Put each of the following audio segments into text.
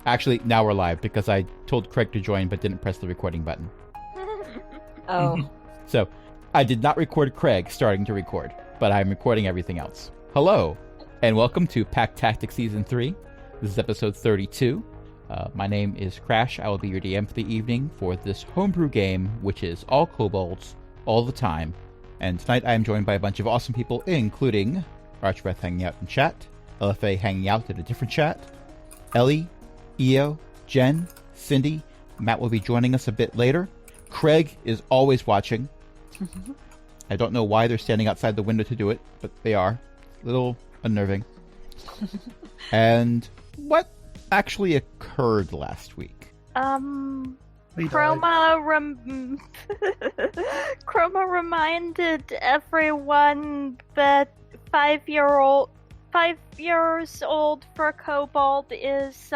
Actually, now we're live because I told Craig to join but didn't press the recording button. Oh. So, I did not record Craig starting to record, but I'm recording everything else. Hello, and welcome to Pack Tactics Season 3. This is episode 32. My name is Crash. I will be your DM for the evening for this homebrew game, which is all kobolds, all the time. And tonight I am joined by a bunch of awesome people, including Archbreath hanging out in chat, LFA hanging out in a different chat, Ellie, Io, Jen, Cindy. Matt will be joining us a bit later. Craig is always watching. I don't know why they're standing outside the window to do it, but they are. A little unnerving. And what actually occurred last week? Chroma reminded everyone that 5 years old for a kobold is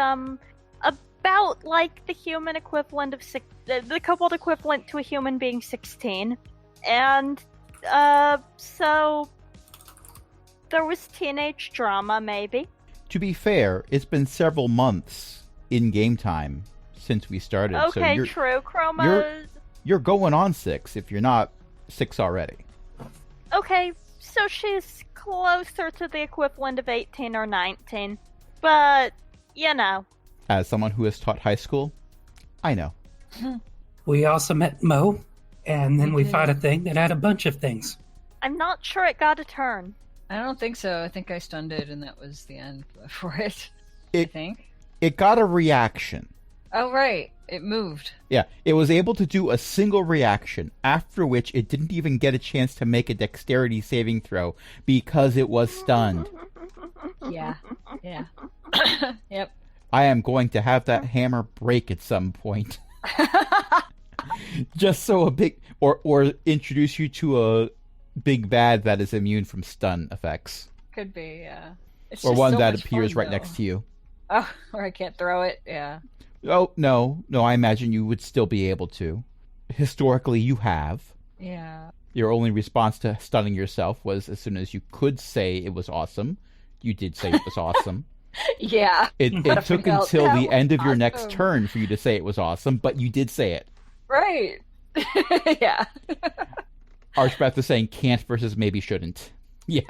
about like the human equivalent of the kobold equivalent to a human being 16, and so there was teenage drama, maybe. To be fair, it's been several months in game time since we started. Okay, so true. Chroma. You're going on 6 if you're not 6 already. Okay, so she's closer to the equivalent of 18 or 19. But, you know. As someone who has taught high school, I know. We also met Mo, and then we fought a thing that had a bunch of things. I'm not sure it got a turn. I don't think so. I think I stunned it, and that was the end for it. I think. It got a reaction. Oh, right. It moved. Yeah, it was able to do a single reaction, after which it didn't even get a chance to make a dexterity saving throw because it was stunned. Yeah. Yep. I am going to have that hammer break at some point. Just so a big... Or introduce you to a big bad that is immune from stun effects. Could be, yeah. It's or just one so that much appears fun, right though. next to you. Oh, or I can't throw it, yeah. Oh, no, I imagine you would still be able to. Historically, you have. Yeah. Your only response to stunning yourself was as soon as you could say it was awesome, you did say it was awesome. Yeah. It took until the end of your next awesome. turn for you to say it was awesome, but you did say it. Right. Yeah. Archbeth is saying can't versus maybe shouldn't. Yeah.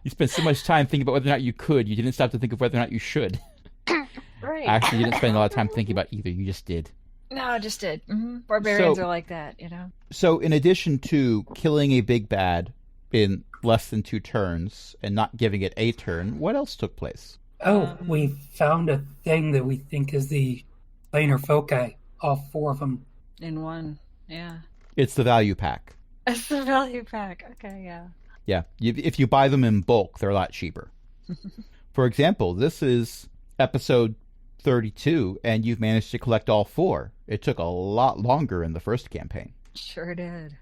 You spent so much time thinking about whether or not you could, you didn't stop to think of whether or not you should. Right. Actually, you didn't spend a lot of time thinking about either, you just did. No, I just did. Barbarians So- are like that, you know? So, in addition to killing a big bad in less than 2 turns and not giving it a turn, what else took place? Oh, we found a thing that we think is the planar foci, all 4 of them. In one, yeah. It's the value pack. It's the value pack. Okay, yeah. Yeah, if you buy them in bulk, they're a lot cheaper. For example, this is episode 32, and you've managed to collect all 4. It took a lot longer in the first campaign. Sure did.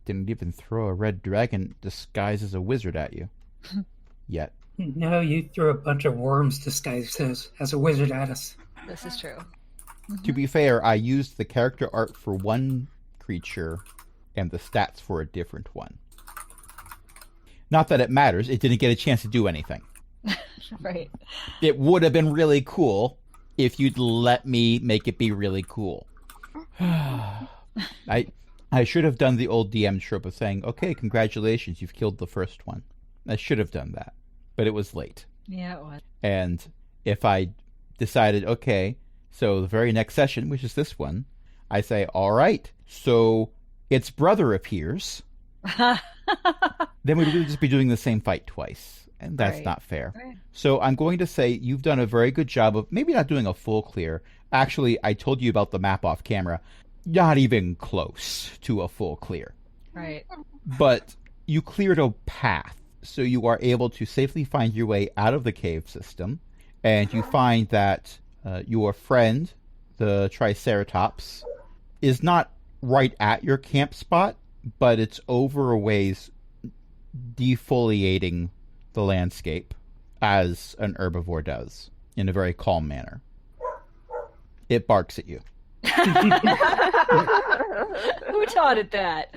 Didn't even throw a red dragon disguised as a wizard at you. Yet. No, you threw a bunch of worms disguised as a wizard at us. This is true. To be fair, I used the character art for one creature and the stats for a different one. Not that it matters, it didn't get a chance to do anything. Right. It would have been really cool if you'd let me make it be really cool. I should have done the old DM trope of saying, okay, congratulations, you've killed the first one. I should have done that, but it was late. Yeah, it was. And if I decided, okay, so the very next session, which is this one, I say, all right, so its brother appears, then we would just be doing the same fight twice. And that's Right. not fair. Right. So I'm going to say you've done a very good job of maybe not doing a full clear. Actually, I told you about the map off camera. Not even close to a full clear. Right. But you cleared a path, so you are able to safely find your way out of the cave system. And you find that your friend, the Triceratops, is not right at your camp spot, but it's over a ways defoliating the landscape as an herbivore does in a very calm manner. It barks at you. Who taught it that?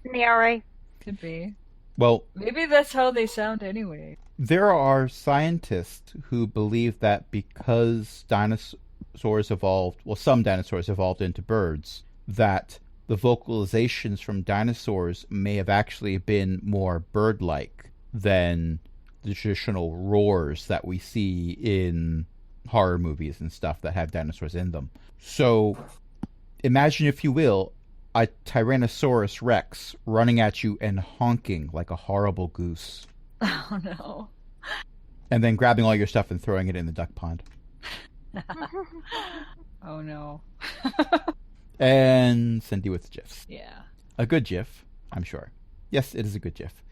Nary. Could be. Well, Maybe that's how they sound anyway. There are scientists who believe that because dinosaurs evolved, well, some dinosaurs evolved into birds, that the vocalizations from dinosaurs may have actually been more bird-like than the traditional roars that we see in horror movies and stuff that have dinosaurs in them. So imagine, if you will, a Tyrannosaurus Rex running at you and honking like a horrible goose. Oh no. And then grabbing all your stuff and throwing it in the duck pond. Oh no. And Cindy with GIFs. Yeah. A good GIF, I'm sure. Yes, it is a good GIF.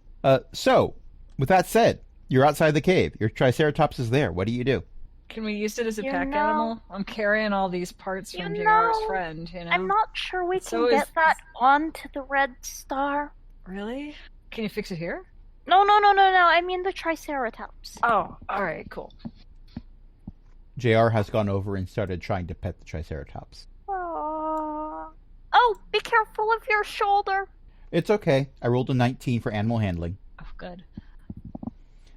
So, with that said, you're outside the cave. Your Triceratops is there. What do you do? Can we use it as a You pack know- animal? I'm carrying all these parts You from JR's know, friend, you know? I'm not sure we can So get is- that onto the Red Star. Really? Can you fix it here? No. I mean the Triceratops. Oh, alright, cool. JR has gone over and started trying to pet the Triceratops. Aww. Oh, be careful of your shoulder. It's okay. I rolled a 19 for animal handling. Oh, good.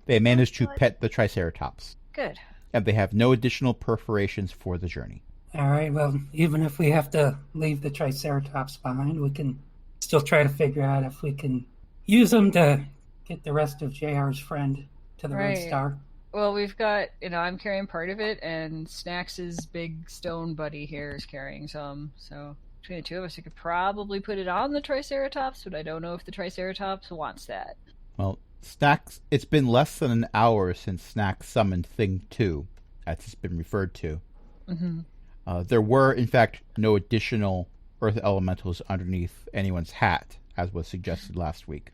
They managed to Good. pet the Triceratops. Good. And they have no additional perforations for the journey. All right, well, even if we have to leave the Triceratops behind, we can still try to figure out if we can use them to get the rest of JR's friend to the Red Right. Star. Well, we've got, I'm carrying part of it, and Snacks's big stone buddy here is carrying some. So between the two of us, we could probably put it on the Triceratops, but I don't know if the Triceratops wants that. Well, Snacks, it's been less than an hour since Snacks summoned Thing 2, as it's been referred to. Mm-hmm. There were, in fact, no additional Earth Elementals underneath anyone's hat, as was suggested last week.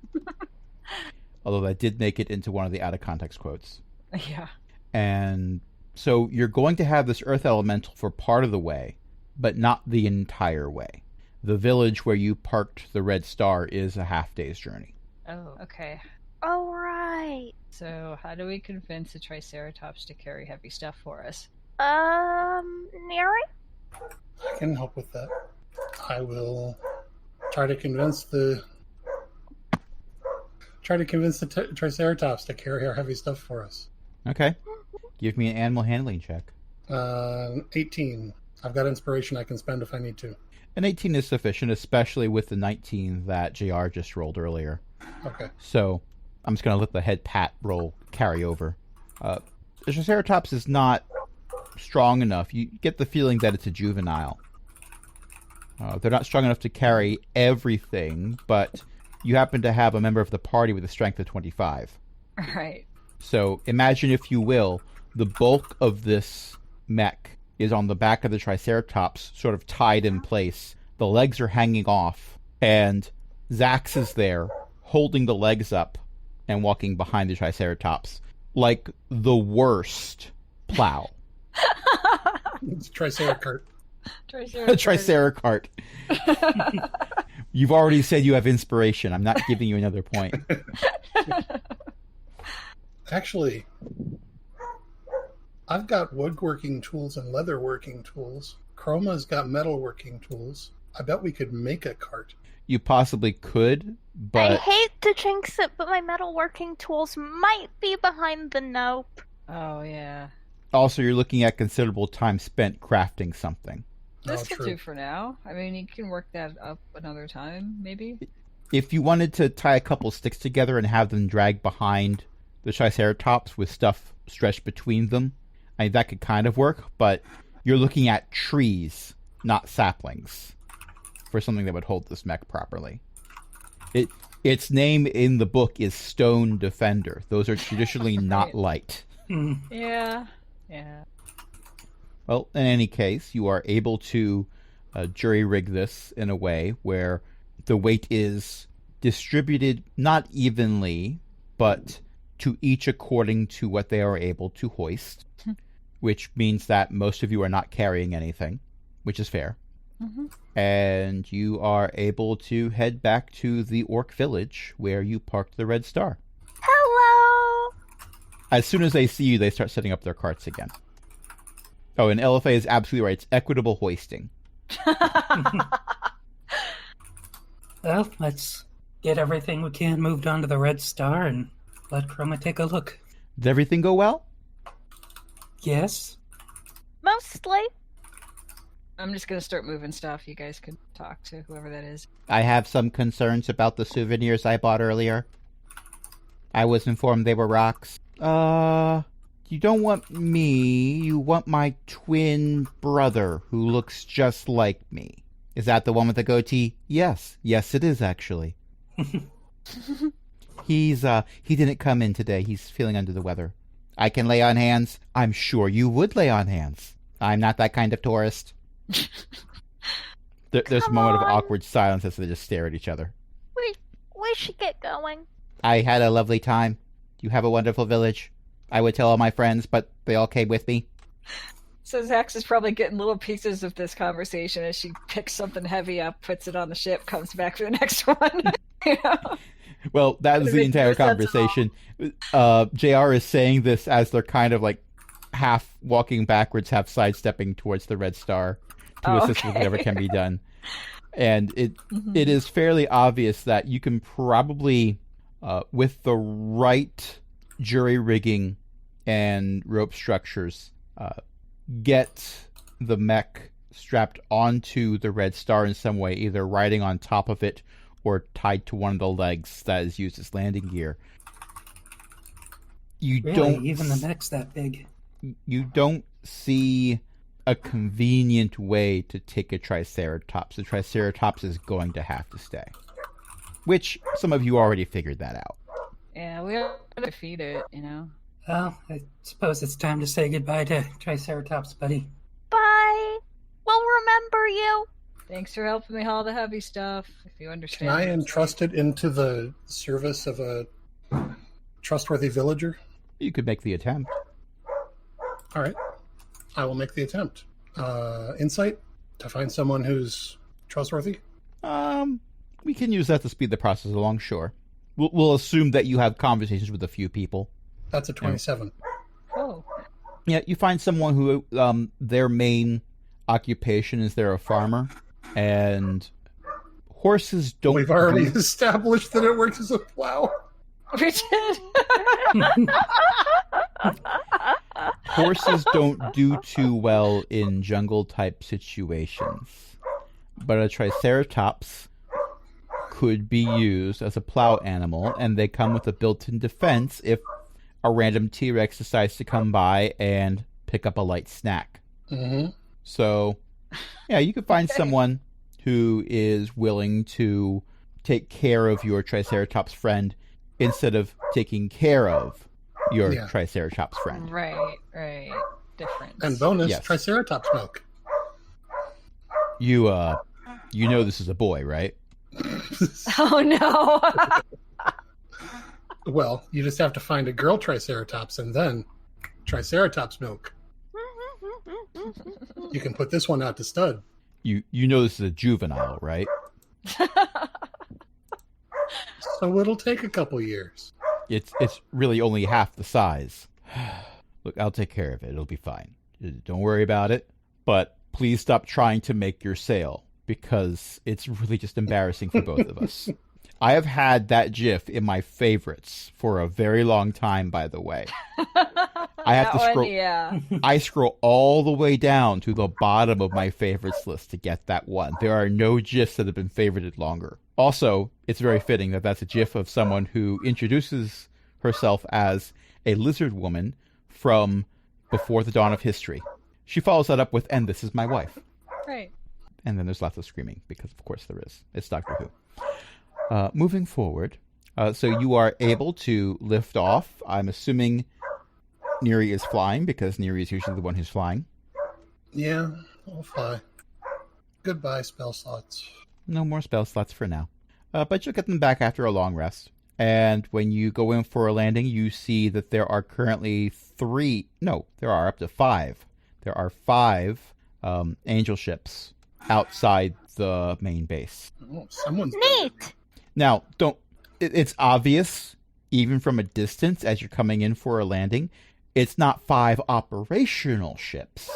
Although that did make it into one of the out-of-context quotes. Yeah. And so you're going to have this Earth Elemental for part of the way, but not the entire way. The village where you parked the Red Star is a half-day's journey. Oh, okay. All right. So how do we convince the Triceratops to carry heavy stuff for us? Neri? I can help with that. I will try to convince the Triceratops to carry our heavy stuff for us. Okay. Give me an animal handling check. 18. I've got inspiration I can spend if I need to. An 18 is sufficient, especially with the 19 that JR just rolled earlier. Okay. So I'm just going to let the head pat roll carry over. The Triceratops is not strong enough. You get the feeling that it's a juvenile. They're not strong enough to carry everything, but you happen to have a member of the party with a strength of 25. Right. So imagine, if you will, the bulk of this mech is on the back of the Triceratops, sort of tied in place. The legs are hanging off, and Zax is there, holding the legs up and walking behind the Triceratops, like the worst plow. It's Triceracart. A Triceracart. You've already said you have inspiration. I'm not giving you another point. Actually, I've got woodworking tools and leatherworking tools. Chroma's got metalworking tools. I bet we could make a cart. You possibly could, I but hate to jinx it, but my metalworking tools might be behind the nope. Oh, yeah. also you're looking at considerable time spent crafting something. This Oh, will true. do for now. I mean, you can work that up another time, maybe. If you wanted to tie a couple sticks together and have them drag behind the Triceratops with stuff stretched between them, I mean, that could kind of work, but you're looking at trees, not saplings, for something that would hold this mech properly. Its name in the book is Stone Defender. Those are traditionally not Right. light. Hmm. Yeah. Yeah. Well, in any case, you are able to jury-rig this in a way where the weight is distributed not evenly, but to each according to what they are able to hoist, which means that most of you are not carrying anything, which is fair. Mm-hmm. And you are able to head back to the Orc Village where you parked the Red Star. Hello! As soon as they see you, they start setting up their carts again. Oh, and LFA is absolutely right. It's equitable hoisting. Well, let's get everything we can moved onto the Red Star and let Chroma take a look. Did everything go well? Yes. Mostly. I'm just gonna start moving stuff. You guys can talk to whoever that is. I have some concerns about the souvenirs I bought earlier. I was informed they were rocks. You don't want me, you want my twin brother, who looks just like me. Is that the one with the goatee? Yes. Yes, it is, actually. He didn't come in today. He's feeling under the weather. I can lay on hands. I'm sure you would lay on hands. I'm not that kind of tourist. There's a Come moment of on. awkward silence as they just stare at each other. We should get going. I had a lovely time. You have a wonderful village. I would tell all my friends, but they all came with me. So Zax is probably getting little pieces of this conversation as she picks something heavy up, puts it on the ship, comes back for the next one. You know? Well, that was It the makes entire no sense at all. conversation. JR is saying this as they're kind of like half walking backwards, half sidestepping towards the Red Star to Oh, assist with okay. whatever can be done. And it Mhm. it is fairly obvious that you can probably, with the right jury rigging and rope structures, get the mech strapped onto the Red Star in some way, either riding on top of it or tied to one of the legs that is used as landing gear. You Really, don't even the mech's that big. you don't see a convenient way to take a Triceratops. The Triceratops is going to have to stay. Which some of you already figured that out. Yeah, we have to defeat it, you know? Well, I suppose it's time to say goodbye to Triceratops, buddy. Bye. We'll remember you. Thanks for helping me haul the heavy stuff, if you understand. Can I what I'm entrust it into the service of a trustworthy villager? You could make the attempt. All right. I will make the attempt. Insight to find someone who's trustworthy? We can use that to speed the process along, sure. We'll assume that you have conversations with a few people. That's a 27. Oh, Yeah, you find someone who their main occupation is they're a farmer, and horses don't. We've already do- established that it works as a plow. we did. Horses don't do too well in jungle type situations, but a Triceratops could be used as a plow animal, and they come with a built-in defense if a random T-Rex decides to come by and pick up a light snack. Mm-hmm. So, yeah, you could find someone who is willing to take care of your Triceratops friend instead of taking care of your Yeah. Triceratops friend. Right. Difference. And bonus, Yes. Triceratops milk. You know this is a boy, right? Oh no. Well, you just have to find a girl Triceratops and then Triceratops milk. You can put this one out to stud. You know this is a juvenile, right? So it'll take a couple years. It's really only half the size. Look, I'll take care of it. It'll be fine. Don't worry about it. But please stop trying to make your sale, because it's really just embarrassing for both of us. I have had that GIF in my favorites for a very long time, by the way. I have to That one, scroll. Yeah. I scroll all the way down to the bottom of my favorites list to get that one. There are no GIFs that have been favorited longer. Also, it's very fitting that that's a GIF of someone who introduces herself as a lizard woman from before the dawn of history. She follows that up with, "And this is my wife." Right. And then there's lots of screaming, because of course there is. It's Doctor Who. Moving forward, so you are able to lift off. I'm assuming Neri is flying, because Neri is usually the one who's flying. Yeah, I'll fly. Goodbye, spell slots. No more spell slots for now. But you'll get them back after a long rest. And when you go in for a landing, you see that there are currently there are up to 5. There are 5 angel ships outside the main base. Oh, someone's Neat. Now, it's obvious, even from a distance, as you're coming in for a landing, it's not 5 operational ships,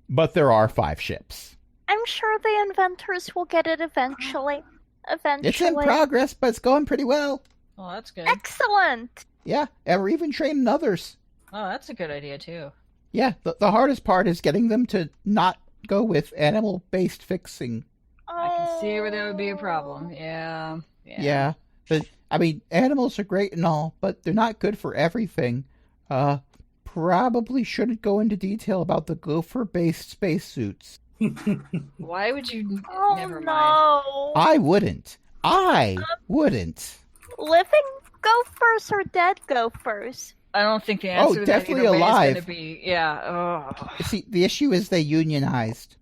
but there are 5 ships. I'm sure the inventors will get it eventually. It's in progress, but it's going pretty well. Well, that's good. Excellent. Yeah, and we're even training others. Oh, that's a good idea too. Yeah, the hardest part is getting them to not go with animal-based fixing. I can see where that would be a problem. Yeah. Yeah. But, I mean, animals are great and all, but they're not good for everything. Probably shouldn't go into detail about the gopher-based spacesuits. Why would you? Oh Never mind. no! I wouldn't. I wouldn't. Living gophers or dead gophers? I don't think the answer to that definitely either way alive. is going to be yeah. Oh. See, the issue is they unionized.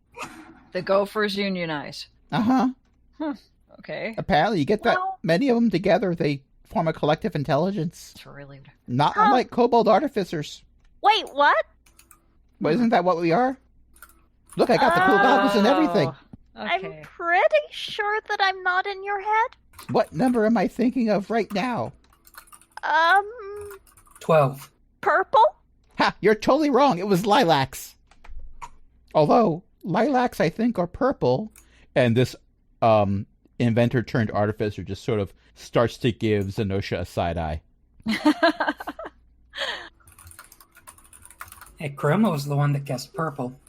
The Gophers unionized. Uh-huh. Okay, Apparently, you get that Well- many of them together, they form a collective intelligence. it's really Not Huh. unlike kobold artificers. Wait, what? But isn't that what we are? Look, I got the cool goggles and everything. Oh, okay. I'm pretty sure that I'm not in your head. What number am I thinking of right now? 12. Purple? Ha! You're totally wrong. It was lilacs. Although, lilacs, I think, are purple. And this inventor turned artificer just sort of starts to give Zenosha a side eye. Hey, Chroma was the one that guessed purple.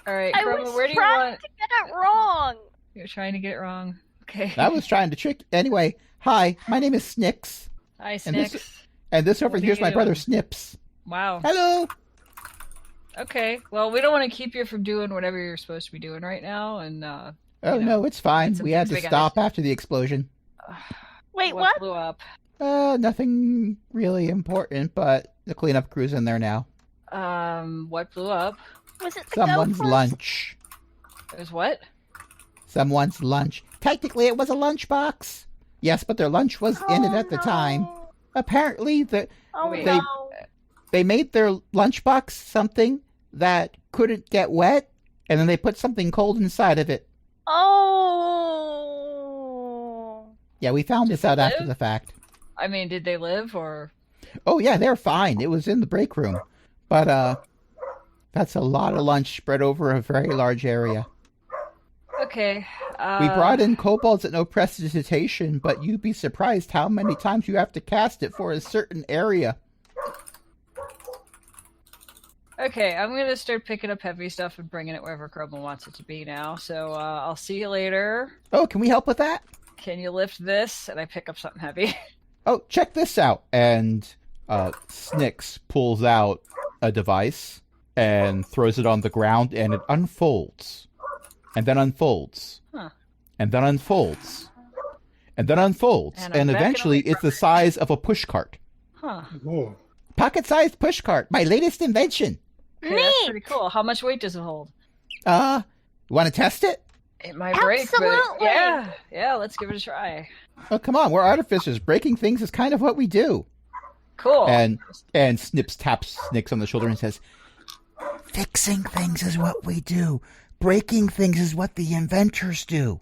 All right, I Chroma, was where do you trying want? to get it wrong. You're trying to get it wrong. Okay. I was trying to trick. Anyway, hi, my name is Snix. Hi, and this- Snicks. And this over What are here's you my brother doing? Snips. Wow. Hello! Okay. Well, we don't want to keep you from doing whatever you're supposed to be doing right now, and Oh, You know, no, it's fine. some We had things to we gotta- stop after the explosion. Wait, what? blew up? Nothing really important, but the cleanup crew's in there now. What blew up? Was it the Someone's gophers? lunch. It was what? Someone's lunch. Technically, it was a lunchbox. Yes, but their lunch was in it at the time. no. Apparently, Oh Wait. no. they made their lunchbox something that couldn't get wet, and then they put something cold inside of it. Oh. Yeah, we found Did this they out after live? the fact. I mean, did they live or? Oh, yeah, they're fine. It was in the break room. But, that's a lot of lunch spread over a very large area. Okay. We brought in kobolds at no prestidigitation, but you'd be surprised how many times you have to cast it for a certain area. Okay, I'm gonna start picking up heavy stuff and bringing it wherever Chroma wants it to be now. So I'll see you later. Oh, can we help with that? Can you lift this? And I pick up something heavy. Oh, check this out. And Snix pulls out a device and throws it on the ground, and it unfolds. And then unfolds. Huh. And then unfolds. And then unfolds. And I'm And backing eventually away it's from the size of a pushcart. Huh. Whoa. Pocket-sized pushcart. My latest invention. Okay, that's Neat. pretty cool. How much weight does it hold? You want to test it? It might break, but Absolutely. yeah, let's give it a try. Oh, come on. We're artificers. Breaking things is kind of what we do. Cool. And Snips taps Snix on the shoulder and says, "Fixing things is what we do. Breaking things is what the inventors do."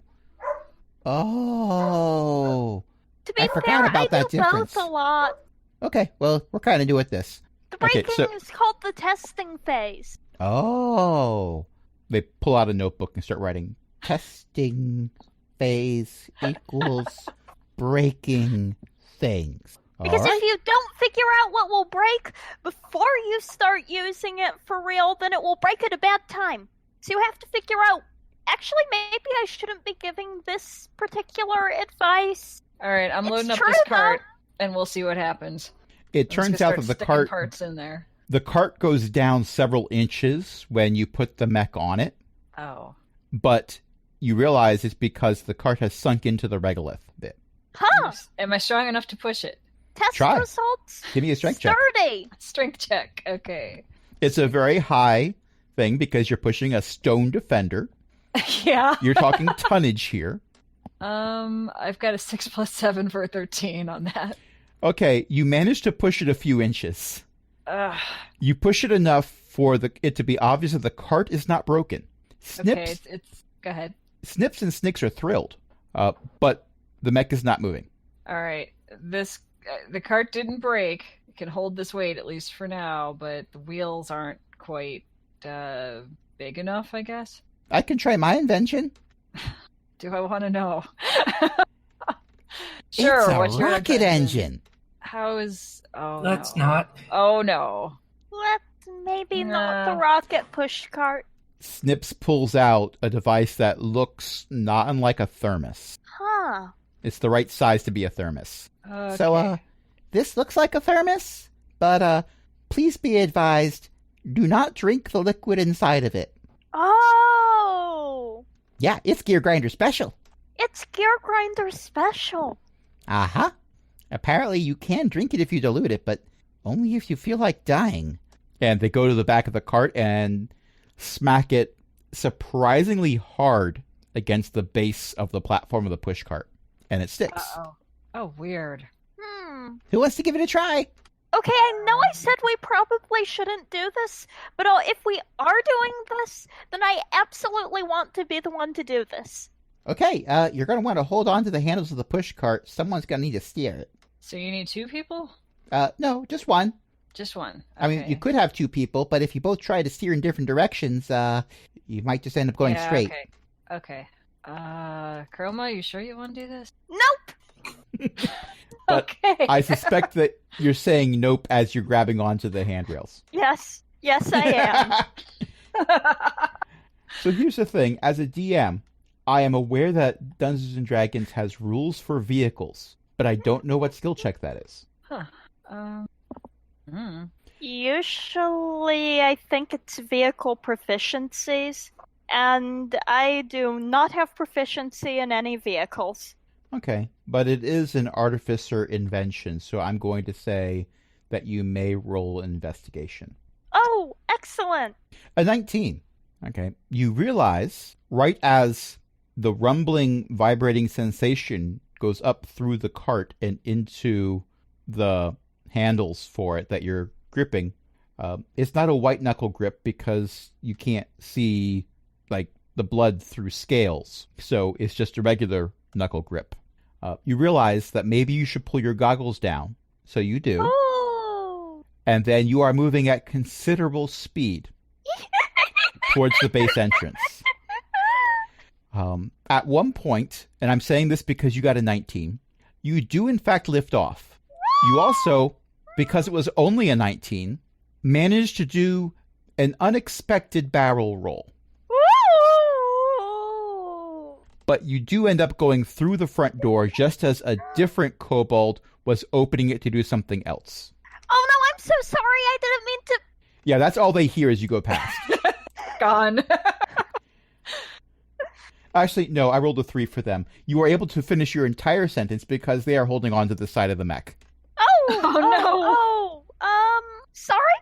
Oh. To be I forgot fair, about I that do difference. both a lot. Okay, well, we're kind of new at this. The Okay, breaking so- is called the testing phase. Oh. They pull out a notebook and start writing, "Testing phase equals breaking things." Because All right. if you don't figure out what will break before you start using it for real, then it will break at a bad time. So you have to figure out, actually, maybe I shouldn't be giving this particular advice. All right, I'm It's loading up true, this though. cart, and we'll see what happens. It I'm just turns gonna out start that the sticking cart parts in there. The cart goes down several inches when you put the mech on it, Oh. but you realize it's because the cart has sunk into the regolith bit. Huh! Am I strong enough to push it? Test Try. results. Give me a strength check. Sturdy. Strength check. Okay. It's a very high thing because you're pushing a stone defender. Yeah. You're talking tonnage here. I've got a 6 + 7 for a 13 on that. Okay, you managed to push it a few inches. Ugh. You push it enough for it to be obvious that the cart is not broken. Snips, Okay, it's go ahead. Snips and Snicks are thrilled, but the mech is not moving. All right. This the cart didn't break. It can hold this weight at least for now, but the wheels aren't quite big enough, I guess. I can try my invention. Do I want to know? Sure. It's a what's your rocket invention? engine. How is? Oh, Let's no. not. Oh no. Let's maybe not the Nah. rocket push cart. Snips pulls out a device that looks not unlike a thermos. Huh. It's the right size to be a thermos. Okay. So, this looks like a thermos, but, please be advised, do not drink the liquid inside of it. Oh! Yeah, it's Gear Grinder special. It's Gear Grinder special. Uh-huh. Apparently you can drink it if you dilute it, but only if you feel like dying. And they go to the back of the cart and smack it surprisingly hard against the base of the platform of the push cart. And it sticks. Uh-oh. Oh, weird. Who wants to give it a try? Okay, I know I said we probably shouldn't do this, but if we are doing this, then I absolutely want to be the one to do this. Okay, you're going to want to hold on to the handles of the push cart. Someone's going to need to steer it. So you need 2 people? No, just one. Just one. I mean, you could have 2 people, but if you both try to steer in different directions, you might just end up going straight. Okay. Chroma, you sure you want to do this? Nope! But Okay. I suspect that you're saying nope as you're grabbing onto the handrails. Yes, I am. So here's the thing. As a DM, I am aware that Dungeons & Dragons has rules for vehicles, but I don't know what skill check that is. Huh. Usually, I think it's vehicle proficiencies, and I do not have proficiency in any vehicles. Okay, but it is an artificer invention, so I'm going to say that you may roll investigation. Oh, excellent! A 19. Okay. You realize, right as the rumbling, vibrating sensation goes up through the cart and into the handles for it that you're gripping, it's not a white knuckle grip because you can't see, like, the blood through scales. So it's just a regular knuckle grip. You realize that maybe you should pull your goggles down. So you do. Oh! And then you are moving at considerable speed towards the base entrance. At one point, and I'm saying this because you got a 19, you do in fact lift off. You also, because it was only a 19, managed to do an unexpected barrel roll. But you do end up going through the front door just as a different kobold was opening it to do something else. Oh no, I'm so sorry, I didn't mean to... Yeah, that's all they hear as you go past. Gone. Actually, no, I rolled a 3 for them. You are able to finish your entire sentence because they are holding on to the side of the mech. Sorry?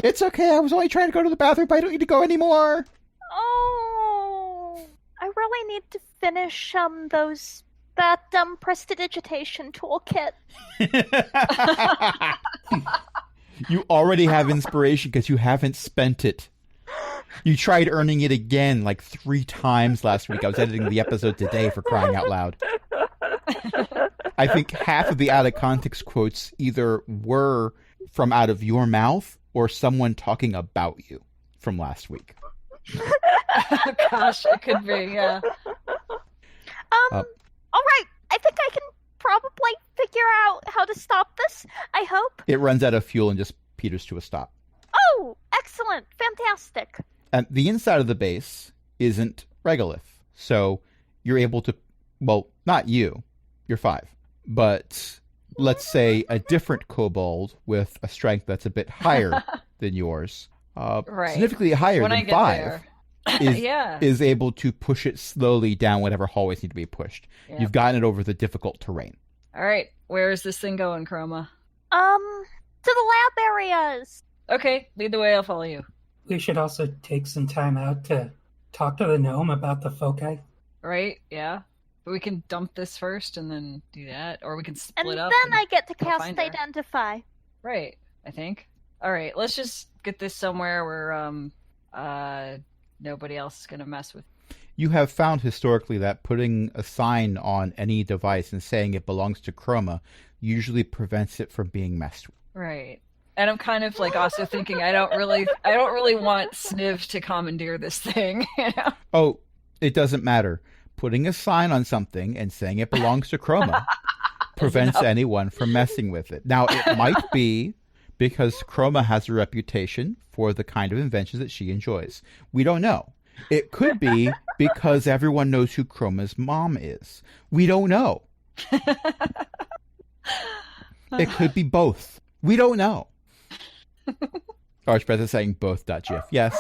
It's okay, I was only trying to go to the bathroom, but I don't need to go anymore. Oh, I really need to finish, that prestidigitation toolkit. You already have inspiration because you haven't spent it. You tried earning it again like 3 times last week. I was editing the episode today, for crying out loud. I think half of the out-of-context quotes either were from out of your mouth or someone talking about you from last week. Gosh, it could be, yeah. All right. I think I can probably figure out how to stop this, I hope. It runs out of fuel and just peters to a stop. Oh, excellent. Fantastic. And the inside of the base isn't regolith. So you're able to, well, not you, you're 5. But let's say a different kobold with a strength that's a bit higher than yours, Right. significantly higher When I than get 5, there. is, Yeah. is able to push it slowly down whatever hallways need to be pushed. Yep. You've gotten it over the difficult terrain. All right, where is this thing going, Chroma? To the lab areas. Okay, lead the way, I'll follow you. We should also take some time out to talk to the gnome about the foci. Right, yeah. But we can dump this first and then do that, or we can And split then up. I get to go cast find her. Identify. Right, I think. All right, let's just get this somewhere where nobody else is gonna mess with. You have found historically that putting a sign on any device and saying it belongs to Chroma usually prevents it from being messed with. Right. And I'm kind of like also thinking I don't really want Sniv to commandeer this thing, you know? Oh, it doesn't matter. Putting a sign on something and saying it belongs to Chroma prevents enough. anyone from messing with it. Now, it might be because Chroma has a reputation for the kind of inventions that she enjoys. We don't know. It could be because everyone knows who Chroma's mom is. We don't know. It could be both. We don't know. Archbeth is saying both.gif. Yes.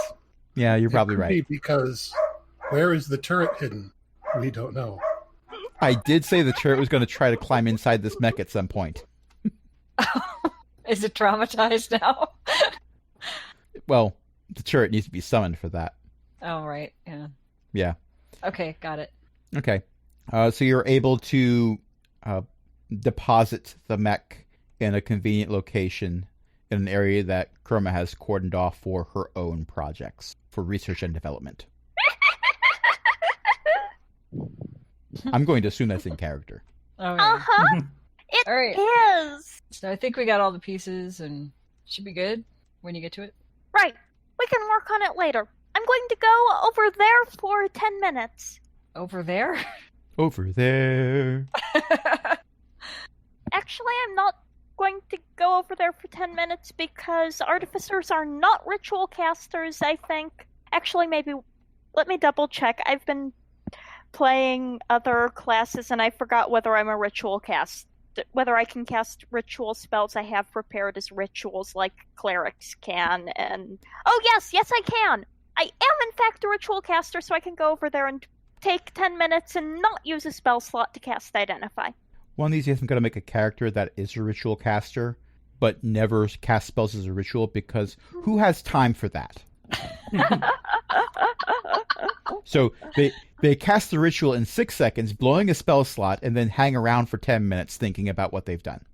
Yeah, you're probably It could right. be because where is the turret hidden? We don't know. I did say the turret was going to try to climb inside this mech at some point. Is it traumatized now? Well, the turret needs to be summoned for that. Oh, right. Yeah. Yeah. Okay, got it. Okay. So you're able to deposit the mech in a convenient location in an area that Chroma has cordoned off for her own projects, for research and development. I'm going to assume that's in character. Oh, yeah. Uh-huh. It All right. is. So I think we got all the pieces and should be good when you get to it. Right. We can work on it later. I'm going to go over there for 10 minutes. Over there? Over there. Actually, I'm not going to go over there for 10 minutes because artificers are not ritual casters, I think. Actually, maybe... Let me double check. I've been playing other classes and I forgot whether I'm a ritual cast. Whether I can cast ritual spells I have prepared as rituals like clerics can, and... Oh, yes, I can! I am, in fact, a ritual caster, so I can go over there and take 10 minutes and not use a spell slot to cast Identify. One of these days I'm going to make a character that is a ritual caster, but never cast spells as a ritual, because who has time for that? So they cast the ritual in 6 seconds, blowing a spell slot, and then hang around for 10 minutes thinking about what they've done.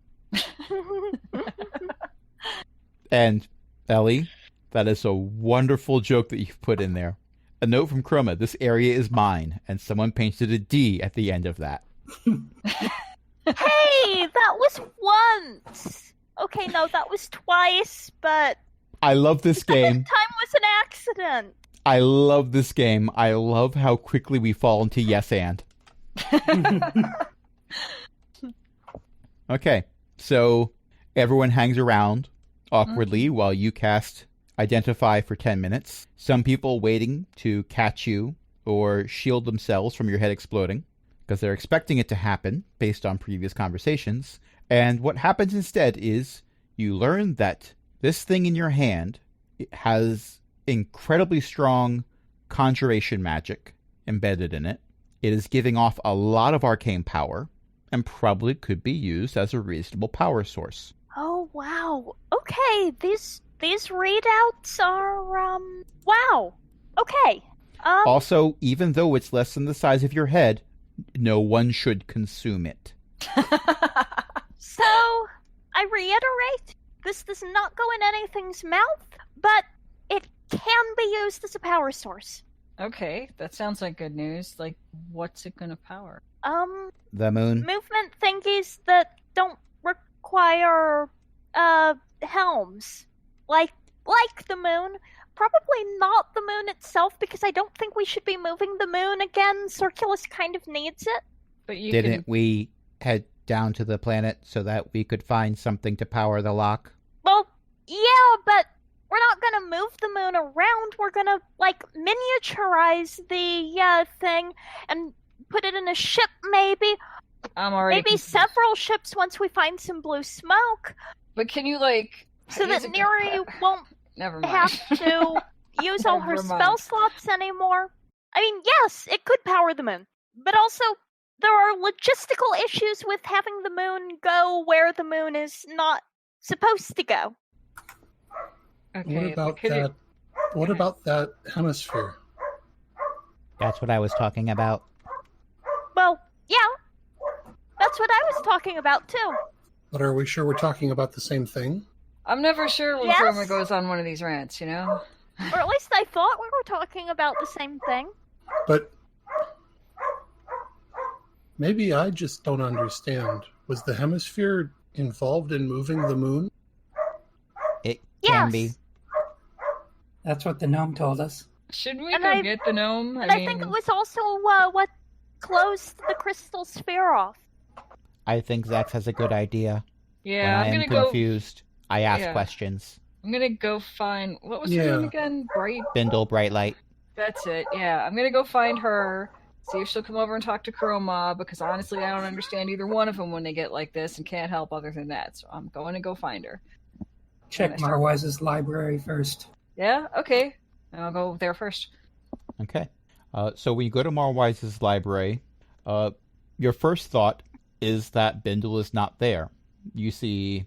And, Ellie, that is a wonderful joke that you've put in there. A note from Chroma, this area is mine, and someone painted a D at the end of that. Hey, that was once! Okay, no, that was twice, but I love this game. time was an accident. I love this game. I love how quickly we fall into yes and. Okay, so everyone hangs around awkwardly while you cast Identify for 10 minutes. Some people waiting to catch you or shield themselves from your head exploding because they're expecting it to happen based on previous conversations. And what happens instead is you learn that this thing in your hand has incredibly strong conjuration magic embedded in it. It is giving off a lot of arcane power and probably could be used as a reasonable power source. Oh, wow. Okay, these readouts are, wow. Okay. Also, even though it's less than the size of your head, no one should consume it. So, I reiterate, this does not go in anything's mouth, but it can be used as a power source. Okay, that sounds like good news. Like, what's it gonna power? The moon. Movement thingies that don't require, helms. Like the moon. Probably not the moon itself, because I don't think we should be moving the moon again. Circulus kind of needs it. But you Didn't we head down to the planet so that we could find something to power the lock? Well, yeah, but we're not gonna move the moon around. We're gonna, miniaturize the, thing and put it in a ship, maybe. I'm already Maybe confused. several ships once we find some blue smoke. But can you So use that it to Neri won't Never mind. have to use all her Never mind. spell slots anymore. I mean, yes, it could power the moon. But also, there are logistical issues with having the moon go where the moon is not supposed to go. Okay, What but about could that? it- What about that hemisphere? That's what I was talking about. Well, yeah. That's what I was talking about, too. But are we sure we're talking about the same thing? I'm never sure when Yes? Chroma goes on one of these rants, you know? Or at least I thought we were talking about the same thing. But maybe I just don't understand. Was the hemisphere involved in moving the moon? It Yes. can be. That's what the gnome told us. Should we And go I- get the gnome? And I think it was also what closed the crystal sphere off. I think Zax has a good idea. Yeah, when I'm I gonna am go. confused, I ask Yeah. questions. I'm gonna go find what was her Yeah. name again? Bright. Bindle, bright light. That's it. Yeah, I'm gonna go find her. See if she'll come over and talk to Chroma, because honestly, I don't understand either one of them when they get like this and can't help other than that. So I'm going to go find her. Check Nice. Marwise's library first. Yeah. Okay. I'll go there first. Okay. So when you go to Marwise's library, your first thought is that Bindle is not there. You see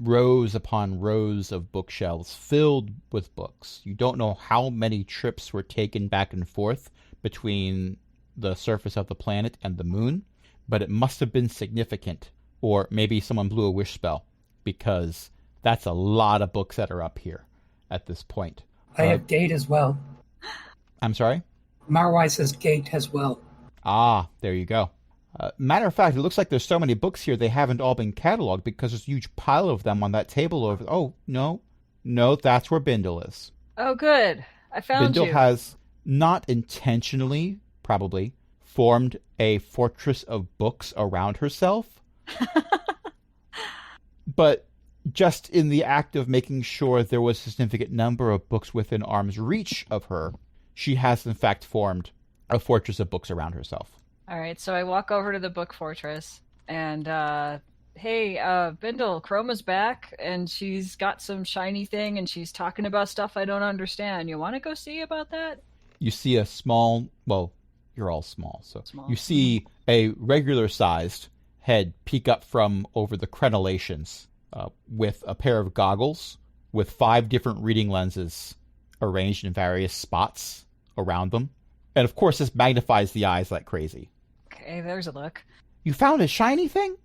rows upon rows of bookshelves filled with books. You don't know how many trips were taken back and forth between the surface of the planet and the moon, but it must have been significant. Or maybe someone blew a wish spell, because that's a lot of books that are up here at this point. I have gate as well. I'm sorry? Marwise has gate as well. Ah, there you go. Matter of fact, it looks like there's so many books here they haven't all been cataloged, because there's a huge pile of them on that table over. Oh, no, that's where Bindle is. Oh, good. I found Bindle you. has not intentionally, probably, formed a fortress of books around herself, but just in the act of making sure there was a significant number of books within arm's reach of her, she has in fact formed a fortress of books around herself. All right, so I walk over to the book fortress and hey, Bindle, Chroma's back and she's got some shiny thing and she's talking about stuff I don't understand. You want to go see about that? You see a small, well, you're all small, so Small. you see a regular-sized head peek up from over the crenellations with a pair of goggles with 5 different reading lenses arranged in various spots around them. And of course, this magnifies the eyes like crazy. Okay, there's a look. You found a shiny thing?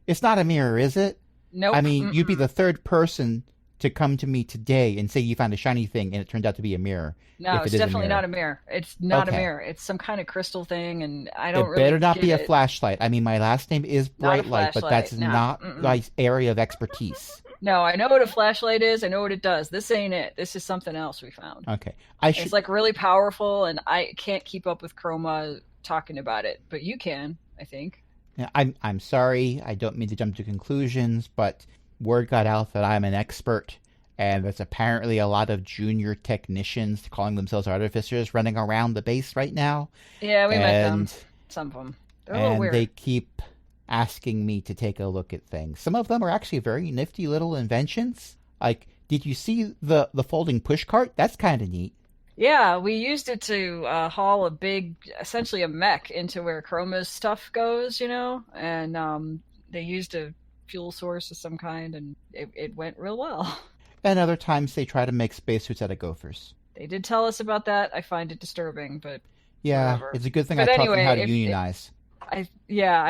It's not a mirror, is it? Nope. I mean, you'd be the third person to come to me today and say you found a shiny thing and it turned out to be a mirror. No, if it it's is a definitely mirror. not a mirror. It's not Okay. a mirror. It's some kind of crystal thing, and I don't It really better not be get a it. flashlight. I mean, my last name is Not a Bright Light, but flashlight, that's no. not Mm-mm. my area of expertise. No, I know what a flashlight is. I know what it does. This ain't it. This is something else we found. Okay, I should. It's like really powerful, and I can't keep up with Chroma talking about it, but you can, I think. Yeah, I'm sorry. I don't mean to jump to conclusions, but word got out that I'm an expert, and there's apparently a lot of junior technicians calling themselves artificers running around the base right now. Yeah, we met them. and Some of them. They're a little and weird. they keep asking me to take a look at things. Some of them are actually very nifty little inventions. Like, did you see the folding push cart? That's kind of neat. Yeah, we used it to haul a big, essentially a mech into where Chroma's stuff goes, you know? And they used a fuel source of some kind, and it went real well. And other times they try to make spacesuits out of gophers. They did tell us about that. I find it disturbing, but Yeah, Whatever. it's a good thing But I taught them anyway, how to if- unionize. I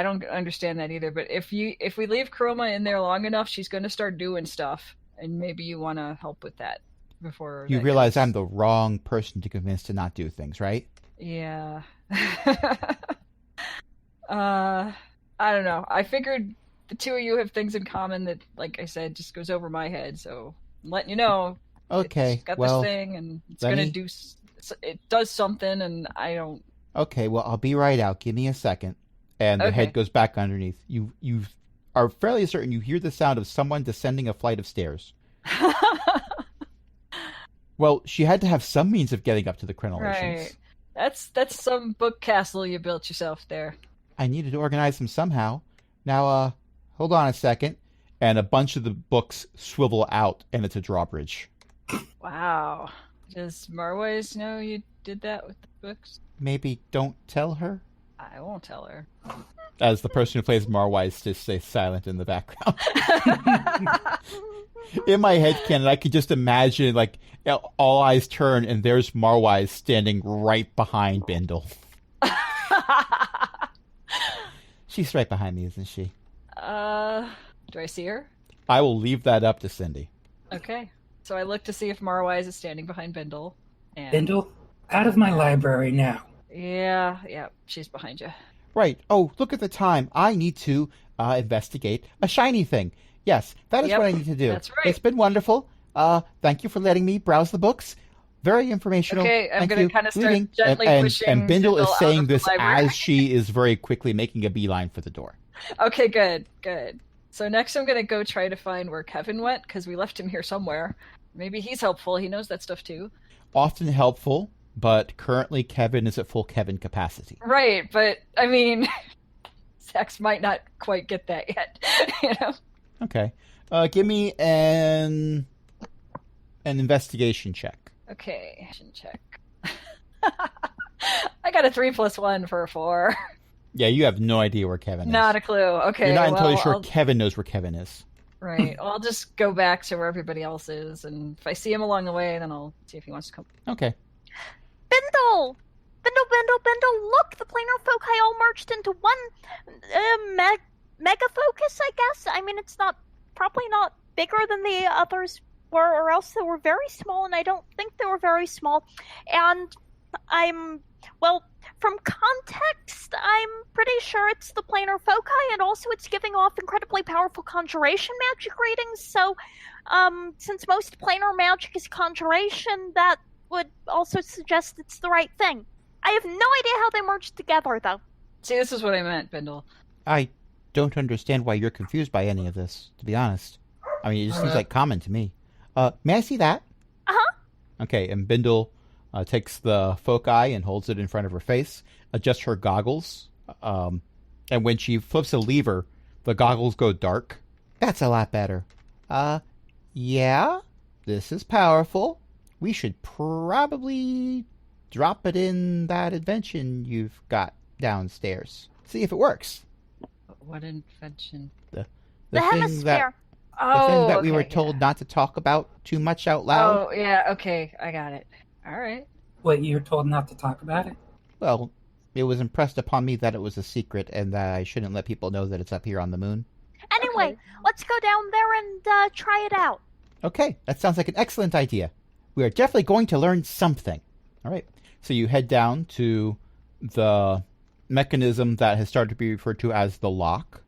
don't understand that either. But if we leave Chroma in there long enough, she's going to start doing stuff, and maybe you want to help with that before You that realize gets- I'm the wrong person to convince to not do things, right? Yeah. I don't know. I figured the two of you have things in common that, like I said, just goes over my head. So I'm letting you know. Okay, It's got well, this thing, and it's Lenny? gonna do. It does something, and I don't. okay, well, I'll be right out. Give me a second. And the Okay. head goes back underneath. You are fairly certain you hear the sound of someone descending a flight of stairs. Well, she had to have some means of getting up to the crenellations. Right. That's some book castle you built yourself there. I needed to organize them somehow. Now, hold on a second. And a bunch of the books swivel out, and it's a drawbridge. Wow. Does Marwise know you did that with the books? Maybe don't tell her? I won't tell her. As the person who plays Marwise just stays silent in the background. In my head canon, I could just imagine, like, all eyes turn, and there's Marwise standing right behind Bindle. She's right behind me, isn't she? Do I see her? I will leave that up to Cindy. Okay. So I look to see if Marwise is standing behind Bindle. And Bindle, out of my library now. Yeah, she's behind you. Right. Oh, look at the time. I need to investigate a shiny thing. Yes, that is Yep, what I need to do. that's right. It's been wonderful. Thank you for letting me browse the books. Very informational. Okay, I'm Thank gonna you. kinda start Leaving. gently and pushing And Bindle is Bindle out saying of the this library. as she is very quickly making a beeline for the door. Okay, good. So next I'm gonna go try to find where Kevin went, because we left him here somewhere. Maybe he's helpful. He knows that stuff too. Often helpful, but currently Kevin is at full Kevin capacity. Right, but I mean, Sax might not quite get that yet. You know. Okay. Give me an investigation check. Okay, action check. I got a 3+1 for a 4. Yeah, you have no idea where Kevin is. Not a clue. Okay, You're not entirely well, sure Kevin knows where Kevin is. Right. Well, I'll just go back to where everybody else is, and if I see him along the way, then I'll see if he wants to come. Okay. Bindle! Look! The planar foci all merged into one mega focus, I guess? I mean, it's probably not bigger than the others were, or else they were very small, and I don't think they were very small. And from context, I'm pretty sure it's the planar foci, and also it's giving off incredibly powerful conjuration magic readings, so, since most planar magic is conjuration, that would also suggest it's the right thing. I have no idea how they merged together, though. See, this is what I meant, Bindle. I don't understand why you're confused by any of this, to be honest. I mean, it just seems like common to me. May I see that? Uh-huh. Okay, and Bindle takes the foci and holds it in front of her face, adjusts her goggles, and when she flips a lever, the goggles go dark. That's a lot better. Yeah, this is powerful. We should probably drop it in that invention you've got downstairs. See if it works. What invention? The The thing hemisphere. The thing that we okay, were told yeah. not to talk about too much out loud. Oh, yeah, okay, I got it. All right. What, you're told not to talk about it? Well, it was impressed upon me that it was a secret and that I shouldn't let people know that it's up here on the moon. Anyway, Okay. let's go down there and try it out. Okay, that sounds like an excellent idea. We are definitely going to learn something. All right, so you head down to the mechanism that has started to be referred to as the lock,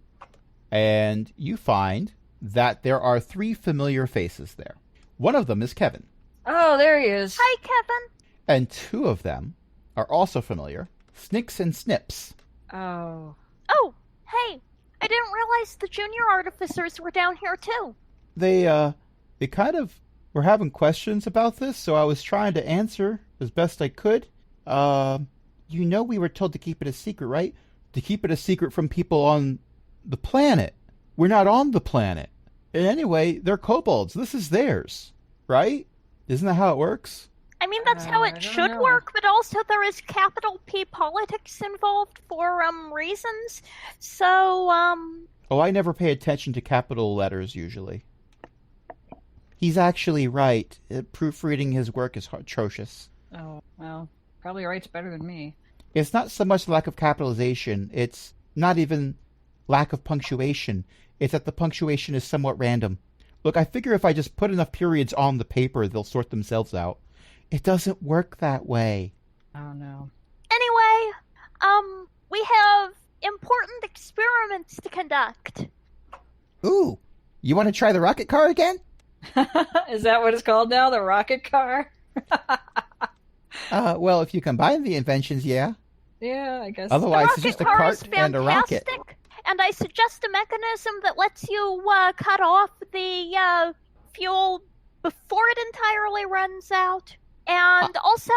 and you find that there are 3 familiar faces there. One of them is Kevin, Oh, there he is. Hi, Kevin. and 2 of them are also familiar, Snicks and Snips. Oh. Oh, hey. I didn't realize the junior artificers were down here, too. They kind of were having questions about this, so I was trying to answer as best I could. You know we were told to keep it a secret, right? To keep it a secret from people on the planet. We're not on the planet. And anyway, they're kobolds. This is theirs, right? Isn't that how it works? I mean, that's how I it don't should know. work, but also there is capital P politics involved for, reasons. So, Oh, I never pay attention to capital letters usually. He's actually right. Proofreading his work is atrocious. Oh, well, probably writes better than me. It's not so much lack of capitalization. It's not even lack of punctuation. It's that the punctuation is somewhat random. Look, I figure if I just put enough periods on the paper, they'll sort themselves out. It doesn't work that way. Oh, no. anyway, we have important experiments to conduct. Ooh, you want to try the rocket car again? Is that what it's called now? The rocket car? Well, if you combine the inventions, yeah. Yeah, I guess. Otherwise, The it's just a rocket car is cart and a rocket. fantastic, and I suggest a mechanism that lets you cut off the fuel before it entirely runs out. And also,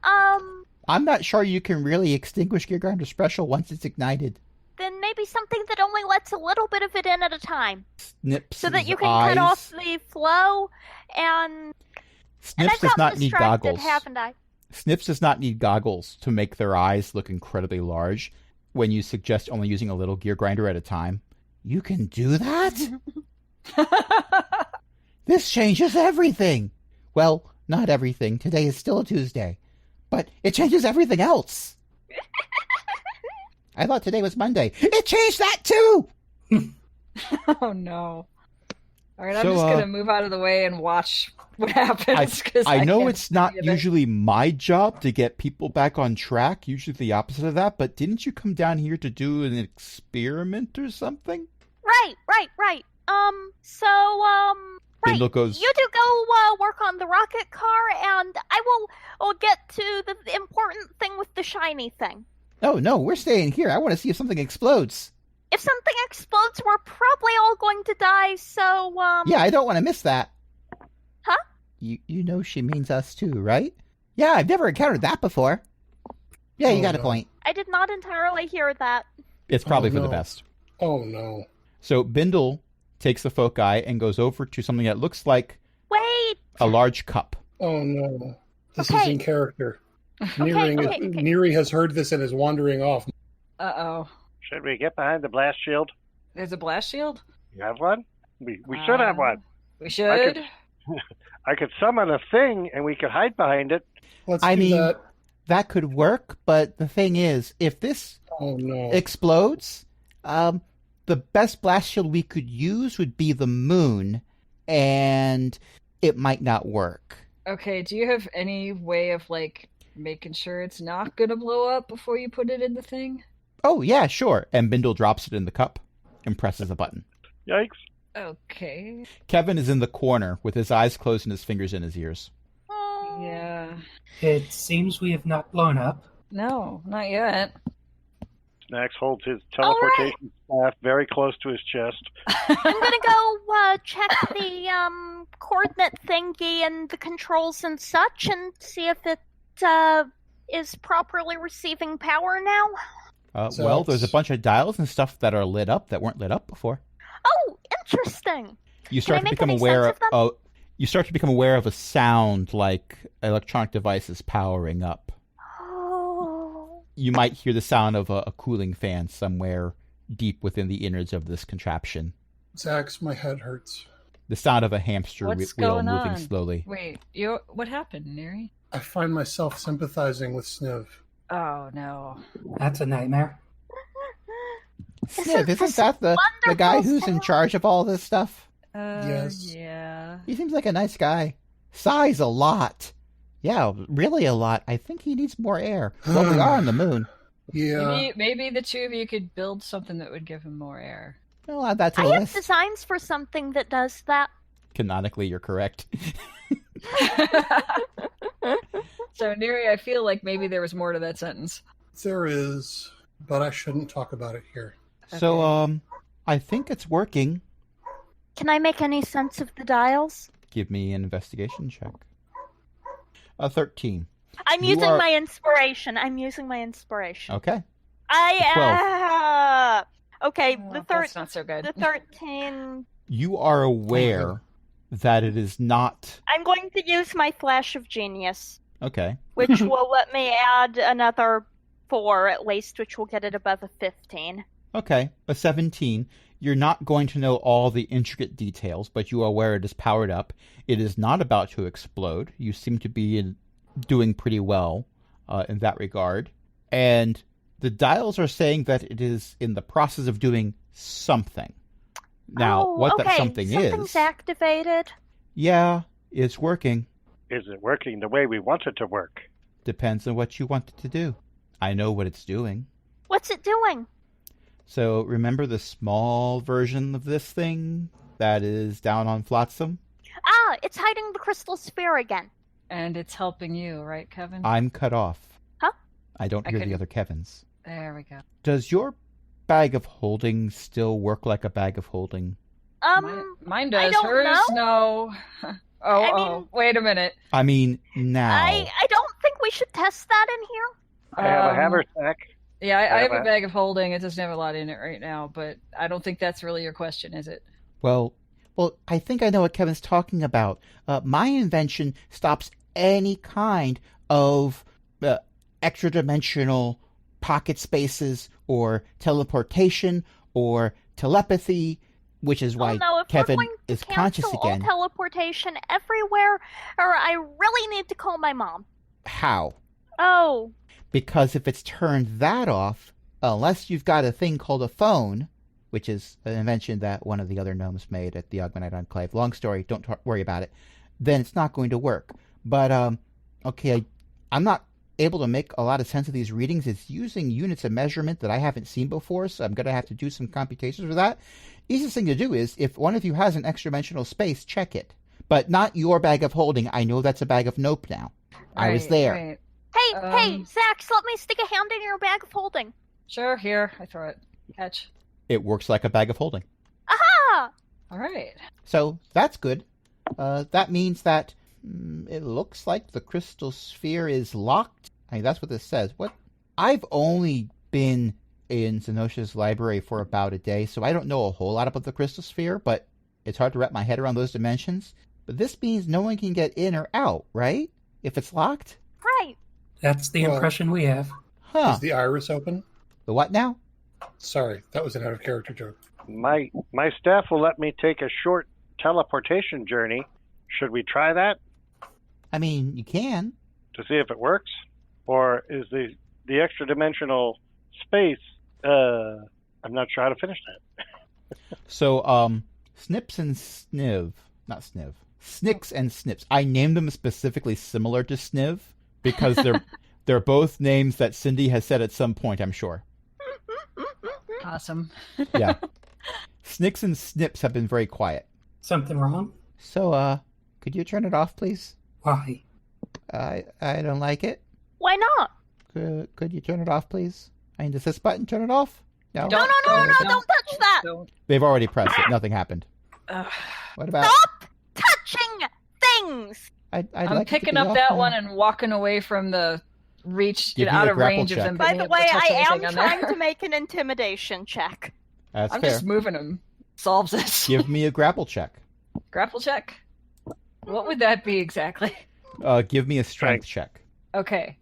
I'm not sure you can really extinguish Gear Grinder Special once it's ignited. then maybe something that only lets a little bit of it in at a time, Snips so that his you can eyes. cut off the flow. And Snips I've does gotten not need distracted, goggles. haven't I? Snips does not need goggles to make their eyes look incredibly large when you suggest only using a little gear grinder at a time. You can do that? This changes everything. Well, not everything. Today is still a Tuesday. But it changes everything else. I thought today was Monday. It changed that too! Oh, no. All right, I'm So, just going to move out of the way and watch what happens. 'cause I know can't it's not see any of it. usually my job to get people back on track, usually the opposite of that, but didn't you come down here to do an experiment or something? Right. Right. Bindle goes, You do go work on the rocket car, and I will get to the important thing with the shiny thing. oh no, we're staying here. I want to see if something explodes. if something explodes, we're probably all going to die, so, Yeah, I don't want to miss that. Huh? You know she means us too, right? Yeah, I've never encountered that before. Yeah, you Oh, got a no. point. I did not entirely hear that. It's probably for the no. best. Oh no. So Bindle takes the foci and goes over to something that looks like Wait! a large cup. Oh no. This is Okay. in character. Okay. Neri has heard this and is wandering off. Uh-oh. Should we get behind the blast shield? There's a blast shield? You have one? We should have one. We should. I could summon a thing and we could hide behind it. Let's I do mean- that. That could work, but the thing is, if this Oh no. explodes, the best blast shield we could use would be the moon, and it might not work. Okay, do you have any way of, like, making sure it's not gonna blow up before you put it in the thing? Oh, yeah, sure. And Bindle drops it in the cup and presses a button. Yikes. Okay. Kevin is in the corner with his eyes closed and his fingers in his ears. Yeah. It seems we have not blown up. No, not yet. Snacks holds his teleportation staff very close to his chest. I'm gonna go check the coordinate thingy and the controls and such and see if it is properly receiving power now. So Well, there's a it's- bunch of dials and stuff that are lit up that weren't lit up before. Oh, interesting. You start I to make become any aware sense of them? you start to become aware of a sound like electronic devices powering up. Oh. You might hear the sound of a cooling fan somewhere deep within the innards of this contraption. Zax, my head hurts. The sound of a hamster What's wheel going moving on? slowly. Wait, what happened, Neri? I find myself sympathizing with Sniv. Oh, no. That's a nightmare. Sniv, this isn't that the guy wonderful who's in charge of all this stuff? Yes. Yeah. He seems like a nice guy. Sighs a lot. Yeah, really a lot. I think he needs more air. Well, we are on the moon. Yeah. Maybe the two of you could build something that would give him more air. I'll add that to I the have list. designs for something that does that. Canonically, you're correct. So, Neri, I feel like maybe there was more to that sentence. There is, but I shouldn't talk about it here. So, Okay. I think it's working. Can I make any sense of the dials? Give me an investigation check. 13. I'm You using are- my inspiration. I'm using my inspiration. Okay. Okay, Oh, the that's not so good. the 13. You are aware that it is not... I'm going to use my flash of genius, Okay. which will let me add another 4 at least, which will get it above a 15. Okay. A 17. You're not going to know all the intricate details, but you are aware it is powered up. It is not about to explode. You seem to be doing pretty well in that regard. And the dials are saying that it is in the process of doing something. Now, Oh, what okay. that something Something's is... activated. Yeah, it's working. Is it working the way we want it to work? Depends on what you want it to do. I know what it's doing. What's it doing? So remember the small version of this thing that is down on Flotsam? Ah, it's hiding the crystal sphere again. And it's helping you, right, Kevin? I'm cut off. Huh? I don't I hear the couldn't- other Kevins. There we go. Does your bag of holding still work like a bag of holding? Mine does. don't Hers, no. I mean- Wait a minute. I mean, now. I don't think we should test that in here. I have a Um, hammer sack. Yeah, I have have a a- bag of holding. It doesn't have a lot in it right now, but I don't think that's really your question, is it? Well, I think I know what Kevin's talking about. My invention stops any kind of extra-dimensional pocket spaces or teleportation or telepathy, which is why Oh no, if Kevin we're going to is conscious cancel again. all teleportation everywhere, or I really need to call my mom. How? Oh, Because if it's turned that off, unless you've got a thing called a phone, which is an invention that one of the other gnomes made at the Ogmanite Enclave. Long story, don't worry about it. Then it's not going to work. But, okay, I'm not able to make a lot of sense of these readings. It's using units of measurement that I haven't seen before, so I'm going to have to do some computations for that. Easiest thing to do is, if one of you has an extra-dimensional space, check it. But not your bag of holding. I know that's a bag of nope now. I was Right, there. right. hey, Zax, let me stick a hand in your bag of holding. Sure, here. I throw it. Catch. It works like a bag of holding. Aha! All right. So that's good. That means that it looks like the crystal sphere is locked. I mean, that's what this says. What? I've only been in Zenosha's library for about a day, so I don't know a whole lot about the crystal sphere, but it's hard to wrap my head around those dimensions. But this means no one can get in or out, right? If it's locked? Right. That's the Well- impression we have. Huh. Is the iris open? The what now? Sorry, that was an out of character joke. My staff will let me take a short teleportation journey. Should we try that I mean, you can. to see if it works? Or is the extra dimensional space, I'm not sure how to finish that. So, Snips and Sniv, not Sniv, Snicks and Snips. I named them specifically similar to Sniv because they're both names that Cindy has said at some point, I'm sure. Awesome. Yeah. Snicks and Snips have been very quiet. Something wrong? So, could you turn it off, please? Why? I don't like it. Why not? Could you turn it off, please? I mean, does this button turn it off? No. No, don't touch that! Don't. They've already pressed it. Nothing happened. Ugh. What about? Stop touching things! I'd I'm like it to picking be up off that now. one and walking away from the reach, Give me out a of grapple range of check. them By being the able to way, touch I am anything on trying there. to make an intimidation check. That's I'm fair. just moving them. Solves it. Give me a grapple check. Grapple check. What would that be exactly? Give me a strength check. Okay.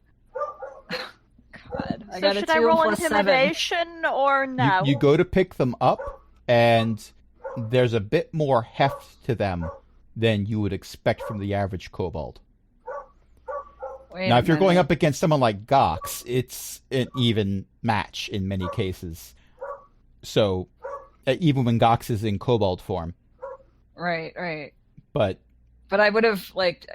God, I So got a should 2 I roll plus 7. intimidation or no? You go to pick them up, and there's a bit more heft to them than you would expect from the average kobold. Wait Now, a if you're going minute. up against someone like Gox, it's an even match in many cases. So, even when Gox is in kobold form. Right. But But I would have, like,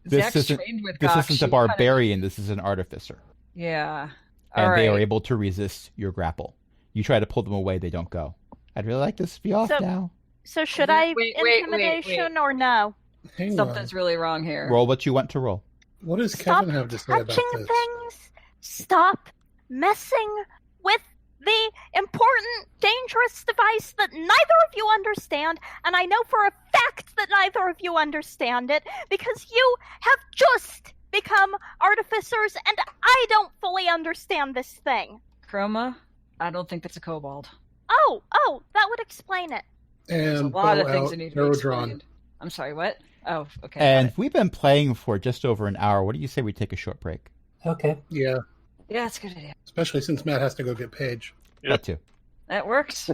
This Zach's isn't- trained with this Gox, isn't she a kinda- barbarian, this is an artificer. Yeah. And All they are right. able to resist your grapple. You try to pull them away, they don't go. I'd really like this to be off So- now. So should I Wait, intimidation or no? Hang Something's on. really wrong here. Roll what you want to roll. What does Stop Kevin have to say about touching this? things. Stop messing with the important, dangerous device that neither of you understand, and I know for a fact that neither of you understand it because you have just become artificers, and I don't fully understand this thing. Chroma? I don't think that's a kobold. Oh, that would explain it. There's a And lot bow of things out, that need to be arrow drawn. explained. I'm sorry, what? Oh, okay. And got it. we've been playing for just over an hour. What do you say we take a short break? Okay. Yeah, Yeah, that's a good idea. especially since Matt has to go get Paige. Yep. That too. That works.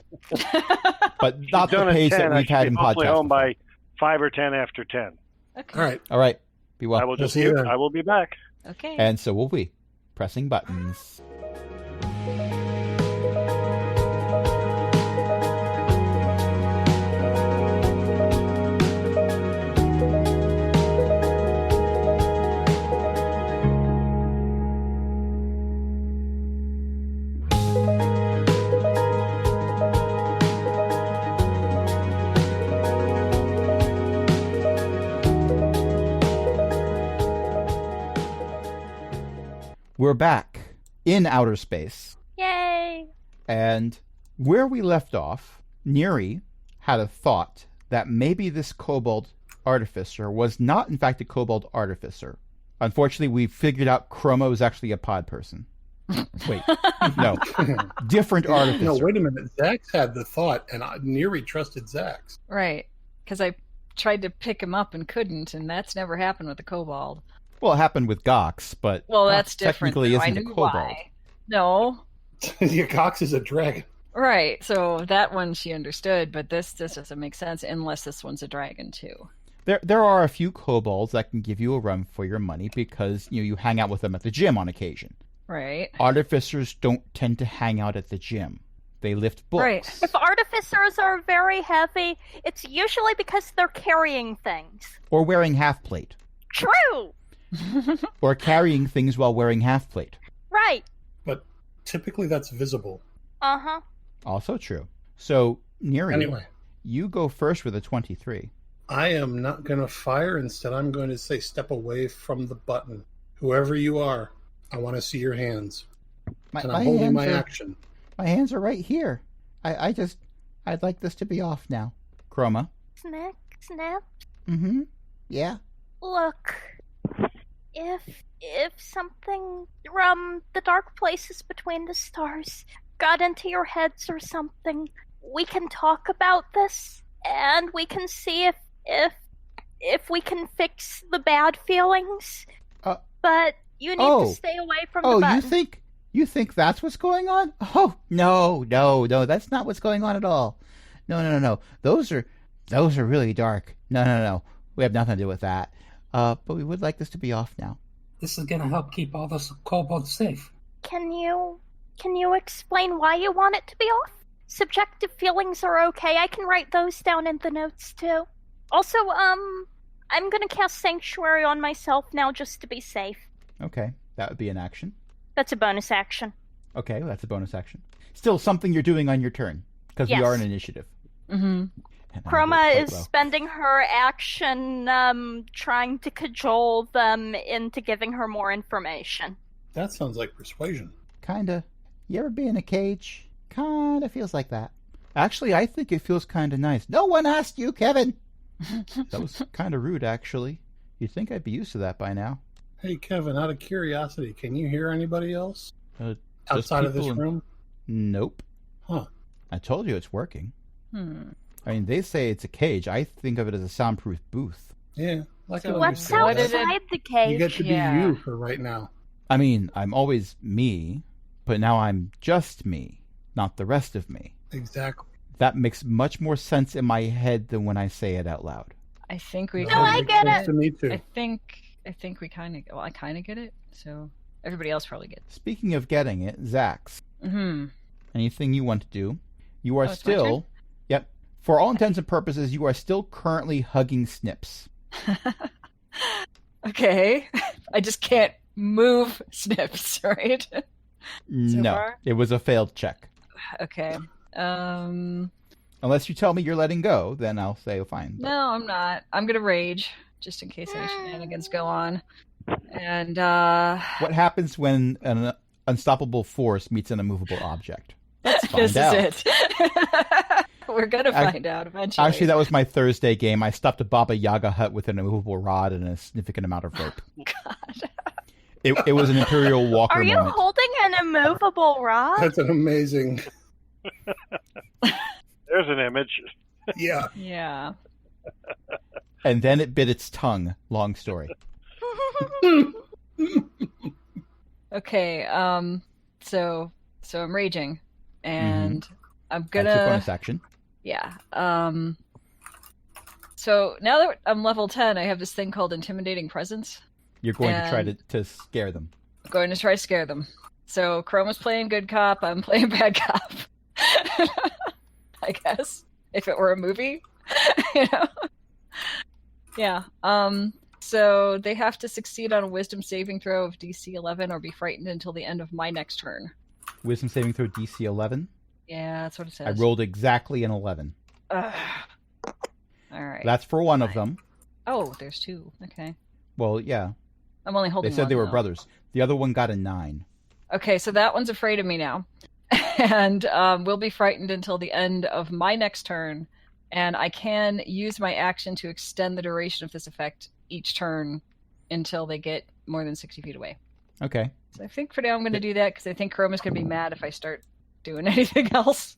But She's not the done at pace 10. that I we've should had be in hopefully podcasts. home before. by 5 or 10 after 10. Okay. All right. All right. Be I well. will just see you mute. then. I will be back. Okay. And so will we. Pressing buttons. We're back in outer space. Yay! And where we left off, Neri had a thought that maybe this kobold artificer was not, in fact, a kobold artificer. Unfortunately, we figured out Chroma was actually a pod person. Wait, no. Different artificer. No, wait a minute. Zax had the thought, and Neri trusted Zax. Right. Because I tried to pick him up and couldn't, and that's never happened with the kobold. Well, it happened with Gox, but Well, Gox that's different. technically though. I isn't a knew kobold. why. No. Yeah, Cox is a dragon. Right. So that one she understood, but this doesn't make sense unless this one's a dragon too. There are a few kobolds that can give you a run for your money because you hang out with them at the gym on occasion. Right. Artificers don't tend to hang out at the gym. They lift books. Right. If artificers are very heavy, it's usually because they're carrying things. Or wearing half plate. True! Or carrying things while wearing half plate. Right. But typically that's visible. Uh-huh. Also true. So, Neri, Anyway, you go first with a 23. I am not going to fire. Instead, I'm going to say step away from the button. Whoever you are, I want to see your hands. And I'm holding my action. My hands are right here. I'd like this to be off now. Chroma. Snap, snap. Mm-hmm. Yeah. Look, if something from the dark places between the stars got into your heads or something, we can talk about this, and we can see if we can fix the bad feelings. But you need to stay away from the button. You think that's what's going on? Oh, no, that's not what's going on at all. No. Those are really dark. No. We have nothing to do with that. But we would like this to be off now. This is going to help keep all those kobolds safe. Can you explain why you want it to be off? Subjective feelings are okay. I can write those down in the notes too. Also, I'm gonna cast Sanctuary on myself now just to be safe. Okay, that would be an action. That's a bonus action. Okay, well, that's a bonus action. Still something you're doing on your turn, because we are an initiative. Mm-hmm. Chroma is spending her action trying to cajole them into giving her more information. That sounds like persuasion. Kinda. You ever be in a cage? Kinda feels like that. Actually, I think it feels kinda nice. No one asked you, Kevin! That was kinda rude, actually. You'd think I'd be used to that by now. Hey, Kevin, out of curiosity, can you hear anybody else? Outside of this room? Nope. Huh. I told you it's working. I mean, they say it's a cage. I think of it as a soundproof booth. Yeah. So what's outside the cage? You get to be you for right now. I mean, I'm always me, but now I'm just me, not the rest of me. Exactly. That makes much more sense in my head than when I say it out loud. I think we. No, I get it. To me too. I think we kind of. Well, I kind of get it. So everybody else probably gets. Speaking of getting it, Zax. Mm-hmm. Anything you want to do? You are it's my turn? still. Yep. For all intents and purposes, you are still currently hugging Snips. Okay. I just can't move Snips, right? No, far? it was a failed check. Okay. Unless you tell me you're letting go, then I'll say fine. But... No, I'm not. I'm gonna rage just in case any shenanigans go on. And what happens when an unstoppable force meets an immovable object? Let's find this out. is it. We're gonna find out eventually. Actually, that was my Thursday game. I stopped a Baba Yaga hut with an immovable rod and a significant amount of rope. God. It was an Imperial Walker Are you moment. holding an immovable rod? That's an amazing. There's an image. Yeah. Yeah. And then it bit its tongue. Long story. Okay. So I'm raging, and I'm gonna. That's a bonus action. Yeah. So now that I'm level 10, I have this thing called Intimidating Presence. You're going to try to scare them. I'm going to try to scare them. So Chroma's playing good cop, I'm playing bad cop. I guess. If it were a movie. You know? Yeah. So they have to succeed on a wisdom saving throw of DC 11 or be frightened until the end of my next turn. Wisdom saving throw DC 11? Yeah, that's what it says. I rolled exactly an 11. All right. That's for one of them. Oh, there's two. Okay. Well, yeah. I'm only holding They said one, they were though. brothers. The other one got a 9. Okay, so that one's afraid of me now. And will be frightened until the end of my next turn. And I can use my action to extend the duration of this effect each turn until they get more than 60 feet away. Okay. So I think for now I'm going to do that because I think Chroma's going to be mad if I start doing anything else.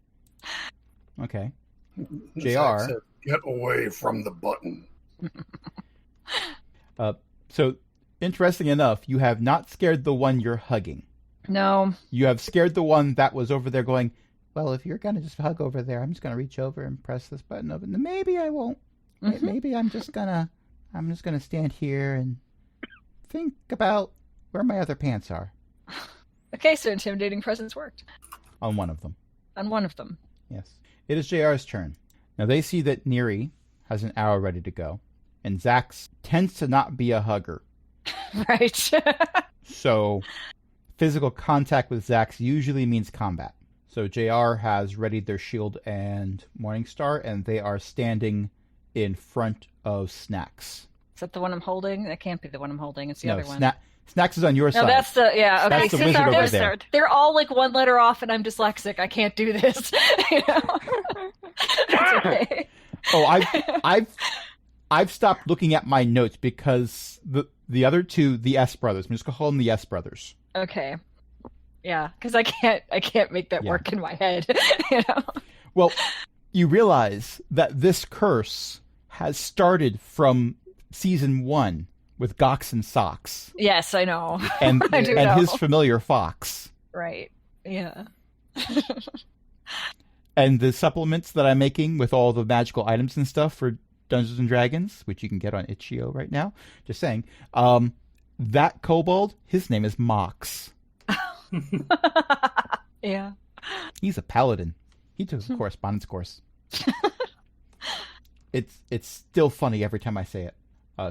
Okay. Zack JR. said, get away from the button. So, interesting enough, you have not scared the one you're hugging. No. You have scared the one that was over there going, well, if you're going to just hug over there, I'm just going to reach over and press this button over. Maybe I won't. Mhm. Maybe I'm just going to stand here and think about where my other pants are. Okay, so Intimidating Presence worked. On one of them. On one of them. Yes. It is JR's turn. Now they see that Neri has an arrow ready to go, and Zax tends to not be a hugger. Right. So physical contact with Zax usually means combat. So JR has readied their shield and Morningstar, and they are standing in front of Snacks. Is that the one I'm holding? That can't be the one I'm holding. It's the No, other one. Snacks is on your No, side. that's the yeah. Okay, That's the This is wizard our over there. wizard. they're all like one letter off, and I'm dyslexic. I can't do this. You know? It's okay. Oh, I've stopped looking at my notes because the other two, the S brothers. I'm just gonna call them the S brothers. Okay. Yeah, because I can't make that Yeah. work in my head. You know. Well, you realize that this curse has started from season 1 with Gox and Socks Yes, I know. and I do and know. his familiar Fox. Right. Yeah. And the supplements that I'm making with all the magical items and stuff for Dungeons and Dragons, which you can get on Itch.io right now. Just saying. That kobold, his name is Mox. Yeah. He's a paladin. He took a correspondence course. It's still funny every time I say it.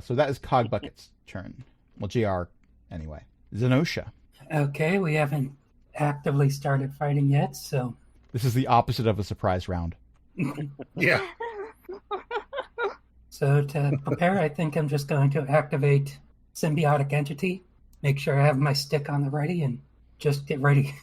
So that is Cogbucket's turn. Well, JR anyway. Zenosha. Okay, we haven't actively started fighting yet, so This is the opposite of a surprise round. Yeah. so to prepare, I think I'm just going to activate Symbiotic Entity, make sure I have my stick on the ready, and just get ready.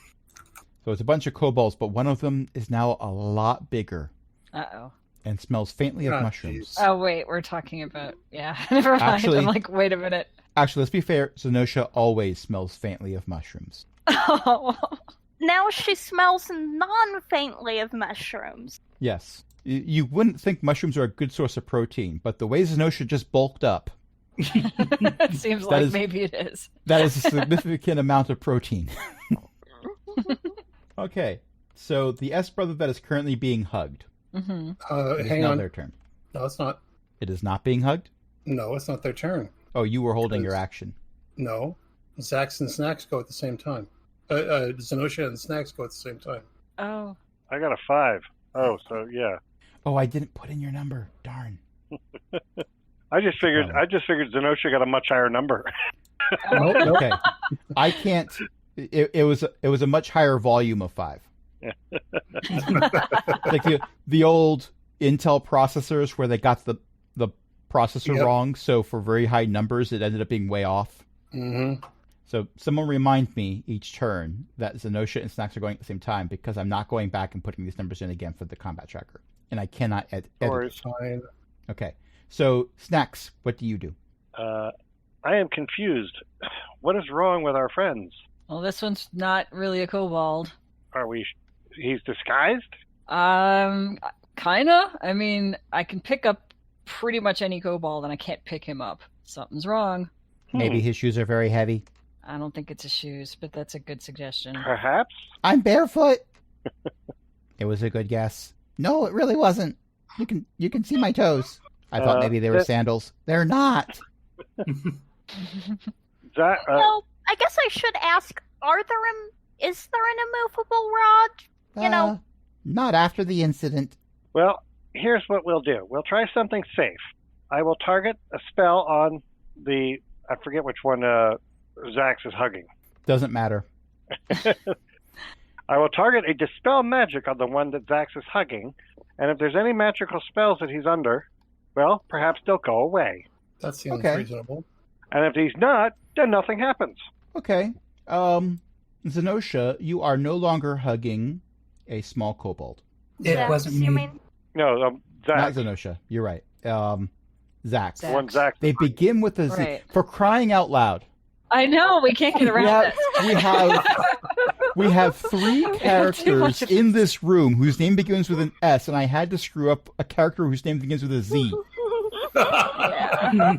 So it's a bunch of kobolds, but one of them is now a lot bigger Uh-oh. and smells faintly of Oh, mushrooms. jeez. Oh, wait, we're talking about... Yeah, never mind. Actually- I'm like, wait a minute. Actually, let's be fair. Zenosha always smells faintly of mushrooms. Oh, Now she smells non-faintly of mushrooms. Yes. You wouldn't think mushrooms are a good source of protein, but the way Zenosha just bulked up, it seems That like is- maybe it is. that is a significant amount of protein. Okay, so the S brother that is currently being hugged. Mm-hmm. It is Hang now on. their turn. No, it's not. It is not being hugged? No, it's not their turn. Oh, you were holding your Because- action. No. Zax and Snacks go at the same time. Zenosha and Snacks go at the same time. Oh. I got a 5. Oh, so yeah. Oh, I didn't put in your number. Darn. I just figured Oh. Zenosha got a much higher number. Nope, nope. Okay. I can't. It was a much higher volume of 5. Like the old Intel processors where they got the processor Yep. wrong, so for very high numbers it ended up being way off. Mm-hmm. So someone remind me each turn that Zenosha and Snacks are going at the same time, because I'm not going back and putting these numbers in again for the combat tracker, and I cannot edit Or it. it's Fine. Okay. So Snacks, what do you do? I am confused. What is wrong with our friends? Well, this one's not really a kobold. Are we? He's disguised? Kinda. I mean, I can pick up pretty much any kobold, and I can't pick him up. Something's wrong. Maybe his shoes are very heavy. I don't think it's his shoes, but that's a good suggestion. Perhaps. I'm barefoot. It was a good guess. No, it really wasn't. You can see my toes. I thought maybe they were that- sandals. They're not. That, Well, I guess I should ask, is there an immovable rod? You know- Not after the incident. well, here's what we'll do. We'll try something safe. I will target a spell on the. I forget which one Zax is hugging. Doesn't matter. I will target a dispel magic on the one that Zax is hugging, and if there's any magical spells that he's under, well, perhaps they'll go away. That seems Okay. reasonable. And if he's not, then nothing happens. Okay. Zenosha, you are no longer hugging a small kobold. It Zax, wasn't you me. mean? No, Not Zax. Zenosha. You're right. Zax. Zax. One Zax. They begin with a Z. Right. For crying out loud. I know, we can't get around Yeah, this. we have 3 too characters much of in this room whose name begins with an S, and I had to screw up a character whose name begins with a Z. Yeah.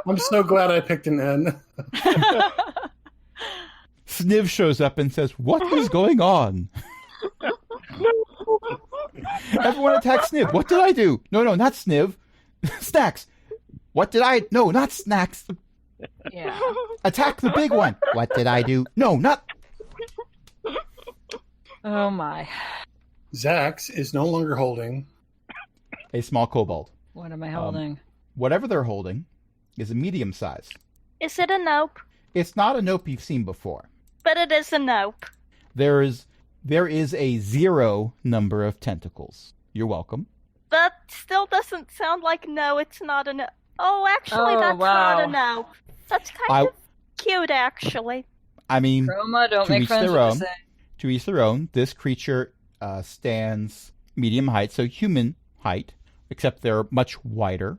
I'm so glad I picked an N. Sniv shows up and says, "What is going on?" Everyone attack Sniv. What did I do? No, not Sniv. Snacks. What did I? No, not Snacks. Yeah. Attack the big one. What did I do? No, not. Oh my. Zax is no longer holding. A small kobold. What am I holding? Whatever they're holding is a medium size. Is it a nope? It's not a nope you've seen before. But it is a nope. There is a 0 number of tentacles. You're welcome. That still doesn't sound like no, it's not a no. Oh, actually, Oh, that's wow. not a no. That's I- kind of cute, actually. I mean, Chroma, don't to make each friends their with own. the same. To each their own. This creature stands medium height, so human height, except they're much wider.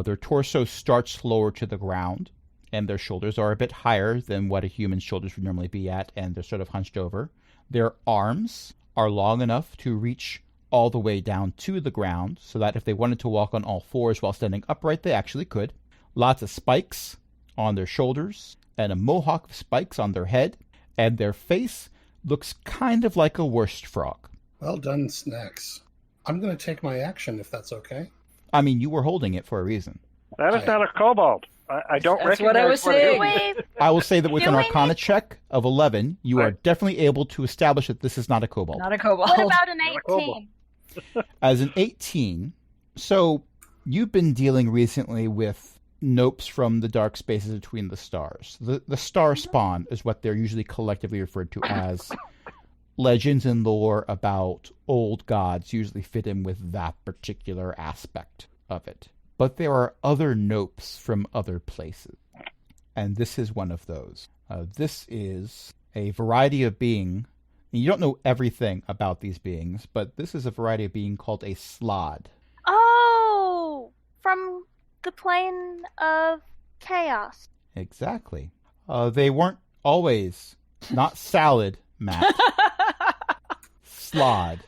Their torso starts lower to the ground, and their shoulders are a bit higher than what a human's shoulders would normally be at, and they're sort of hunched over. Their arms are long enough to reach all the way down to the ground, so that if they wanted to walk on all fours while standing upright, they actually could. Lots of spikes on their shoulders, and a mohawk of spikes on their head, and their face looks kind of like a wurst frog. Well done, Snacks. I'm going to take my action if that's okay. I mean, you were holding it for a reason. That is not a kobold. I don't That's recognize what I was it saying. is. Wait, I will say that with an Do we Arcana need- check of 11, you are Right. definitely able to establish that this is not a kobold. Not a kobold. what about an Not a kobold. 18? As an 18, so you've been dealing recently with nopes from the dark spaces between the stars. The star spawn is what they're usually collectively referred to as. Legends and lore about old gods usually fit in with that particular aspect of it. But there are other nopes from other places, and this is one of those. This is a variety of being. And you don't know everything about these beings, but this is a variety of being called a slod. Oh, from the plane of chaos. Exactly. They weren't always, not salad, Matt. Slod.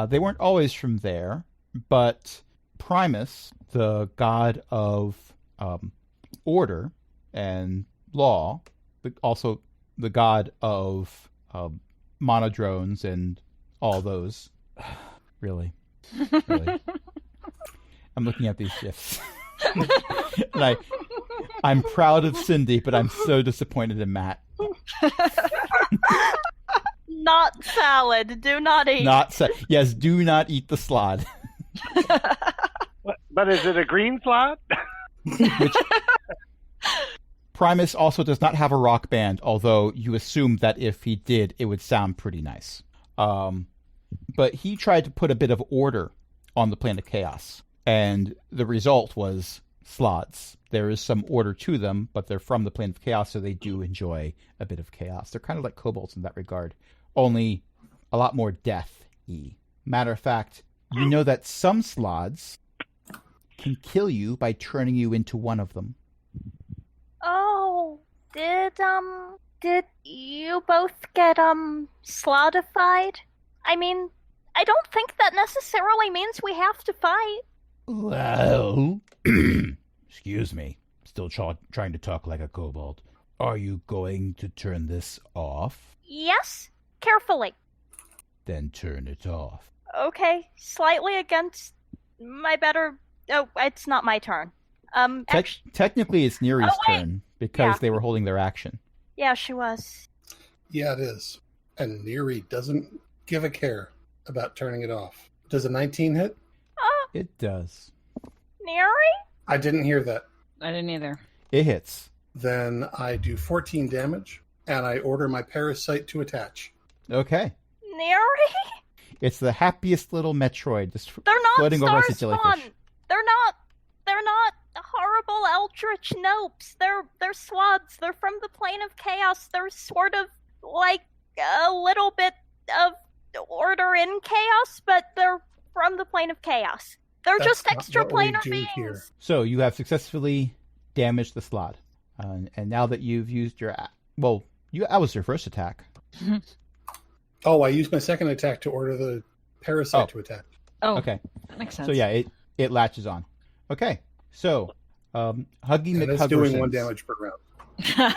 They weren't always from there, but Primus, the god of order and law, also the god of monodrones and all those. Really? I'm looking at these gifs. And I'm proud of Cindy, but I'm so disappointed in Matt. Not salad. Do not eat. Yes, do not eat the slod. But is it a green slot? Which Primus also does not have a rock band, although you assume that if he did, it would sound pretty nice. But he tried to put a bit of order on the plane of chaos, and the result was slods. There is some order to them, but they're from the plane of chaos, so they do enjoy a bit of chaos. They're kind of like kobolds in that regard, only a lot more death-y. Matter of fact, you know that some slods can kill you by turning you into one of them. Oh, did you both get, slodified? I mean, I don't think that necessarily means we have to fight. Well, excuse me. Still trying to talk like a kobold. Are you going to turn this off? Yes? Carefully. Then turn it off. Okay, slightly against my better... Oh, it's not my turn. Technically, it's Neri's Oh, wait. turn because Yeah. they were holding their action. Yeah, she was. Yeah, it is. And Neri doesn't give a care about turning it off. Does a 19 hit? It does. Neri? I didn't hear that. I didn't either. It hits. Then I do 14 damage, and I order my parasite to attach. Okay. Neri? It's the happiest little Metroid just They're not floating over star as a jellyfish. spawn. They're not horrible eldritch nopes. They're swads. They're from the plane of chaos. They're sort of like a little bit of order in chaos, but they're from the plane of chaos. They're That's just not extra what we planar do beings. here. So you have successfully damaged the slot. And now that you've used your... that was your first attack. Oh, I used my second attack to order the parasite to attack. Oh, Okay. that makes sense. So yeah, it latches on. Okay. So, Huggy And it's doing 1 damage per round.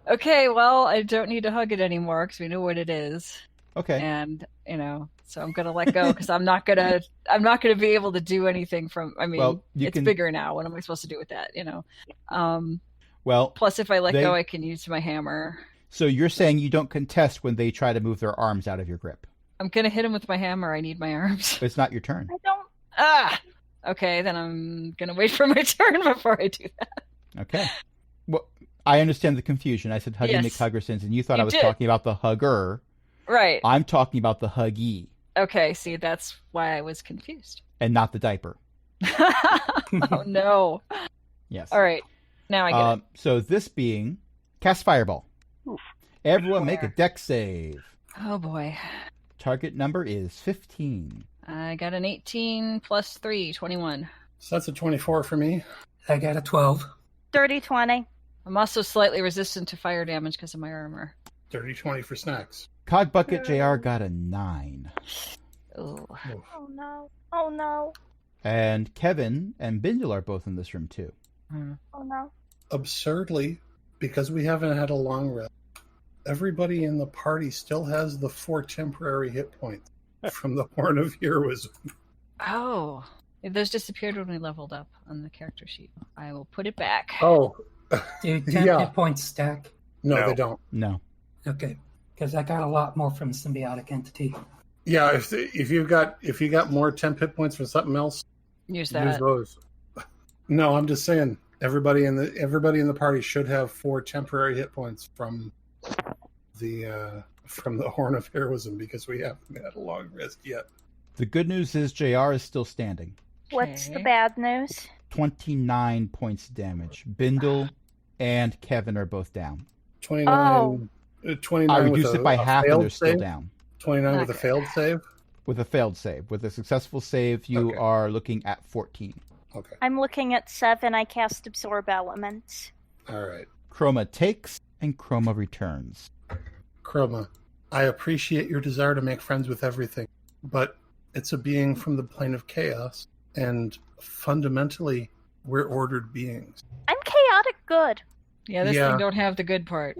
Okay, well, I don't need to hug it anymore because we know what it is, Okay. and so I'm gonna let go because I'm not gonna be able to do anything from. I mean, Well, you it's can- bigger now. What am I supposed to do with that? Well, Plus, if I let They- go, I can use my hammer. so you're saying you don't contest when they try to move their arms out of your grip. I'm gonna hit him with my hammer. I need my arms. But it's not your turn. I don't. Ah. Okay, then I'm gonna wait for my turn before I do that. Okay. Well, I understand the confusion. I said Huggy Yes. McHuggersons, and you thought You I was did. talking about the hugger. Right. I'm talking about the huggy Okay. See, that's why I was confused. and not the diaper. Oh no. Yes. All right. Now I get it. So this being cast Fireball. Oof. Everyone make a dex save. Oh boy. Target number is 15. I got an 18 plus 3, 21. So that's a 24 for me. I got a 12. Dirty 20. I'm also slightly resistant to fire damage because of my armor. Dirty 20 for Snacks. Cog Bucket JR got a 9. Ooh. Oof. Oh no. Oh no. And Kevin and Bindle are both in this room too. Oh no. Absurdly, because we haven't had a long rest, everybody in the party still has the 4 temporary hit points from the Horn of Heroism. Oh. Those disappeared when we leveled up on the character sheet. I will put it back. Oh, Do 10 Yeah. hit points stack? no, No. they don't. No. Okay. Because I got a lot more from Symbiotic Entity. Yeah, if you got more temp hit points for something else, Use use that. those. No, I'm just saying everybody in the party should have 4 temporary hit points from the Horn of Heroism because we haven't had a long rest yet. The good news is JR is still standing. What's the Okay. bad news? 29 points of damage. Bindle and Kevin are both down. 29. 29 I with reduced a- it by a half and failed they're still save? down. 29 with a Okay. failed save. With a failed save. With a successful save, you Okay. are looking at 14. Okay. I'm looking at 7. I cast Absorb Elements. All right. Chroma takes and Chroma returns. Chroma, I appreciate your desire to make friends with everything, but it's a being from the plane of chaos, and fundamentally, we're ordered beings. I'm chaotic good. Yeah, this Yeah. thing don't have the good part.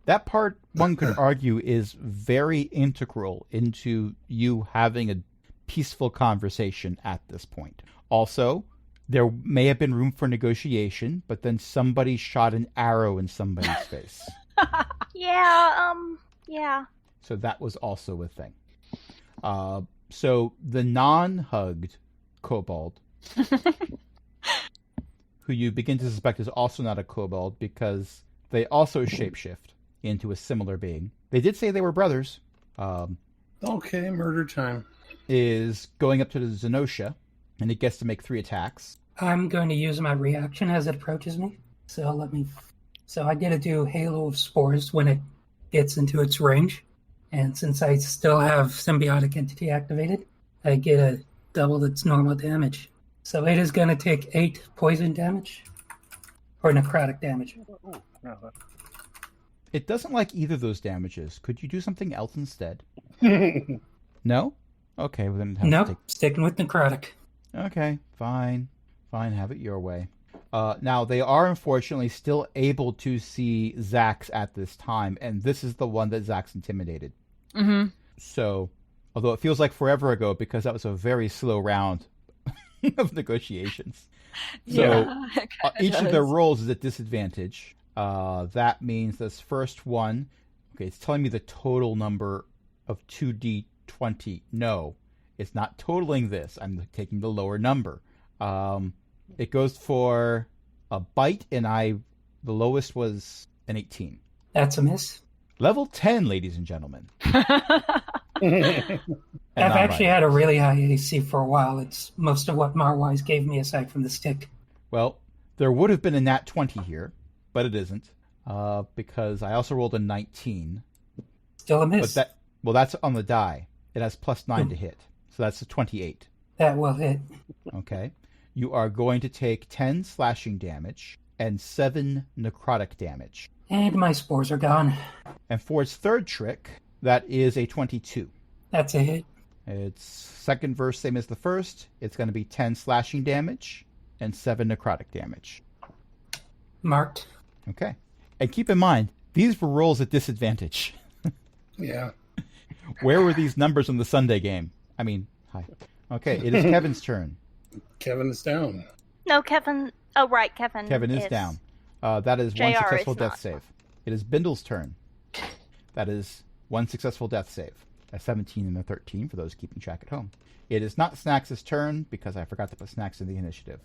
That part, one could argue, is very integral into you having a peaceful conversation at this point. Also, there may have been room for negotiation, but then somebody shot an arrow in somebody's face. Yeah. So that was also a thing. So the non-hugged kobold, who you begin to suspect is also not a kobold because they also shapeshift into a similar being. They did say they were brothers. Okay, murder time. Is going up to the Zenosha, and it gets to make 3 attacks. I'm going to use my reaction as it approaches me. So I get to do Halo of Spores when it gets into its range. And since I still have Symbiotic Entity activated, I get a double its normal damage. So it is going to take 8 poison damage. Or necrotic damage. Ooh, no, that- It doesn't like either of those damages. Could you do something else instead? Okay. No? Okay, well then it has to Nope, take... sticking with necrotic. Okay, fine. Fine, have it your way. Now, they are unfortunately still able to see Zax at this time, and this is the one that Zax intimidated. Mm-hmm. So, although it feels like forever ago because that was a very slow round of negotiations. So, Yeah, it kinda each of their does. rolls is at disadvantage. That means this first one, okay, it's telling me the total number of 2d20. No, it's not totaling this. I'm taking the lower number. It goes for a bite, and the lowest was an 18. That's a miss. Level 10, ladies and gentlemen. And I've actually non-bite. had a really high AC for a while. It's most of what Marwise gave me aside from the stick. Well, there would have been a nat 20 here, but it isn't, because I also rolled a 19. Still a But miss. that's on the die. It has +9 to hit, so that's a 28. That will hit. Okay, you are going to take 10 slashing damage and 7 necrotic damage. And my spores are gone. And for its third trick, that is a 22. That's a hit. Its second verse, same as the first. It's going to be 10 slashing damage and 7 necrotic damage. Marked. Okay, and keep in mind these were rolls at disadvantage. Yeah. Where were these numbers in the Sunday game? I mean, hi. Okay, it is Kevin's turn. Kevin is down. No, Kevin. Oh, right, Kevin. Kevin is down. That is one JR successful is death not. save. It is Bindle's turn. That is one successful death save. A 17 and a 13 for those keeping track at home. It is not Snax' turn because I forgot to put Snax in the initiative.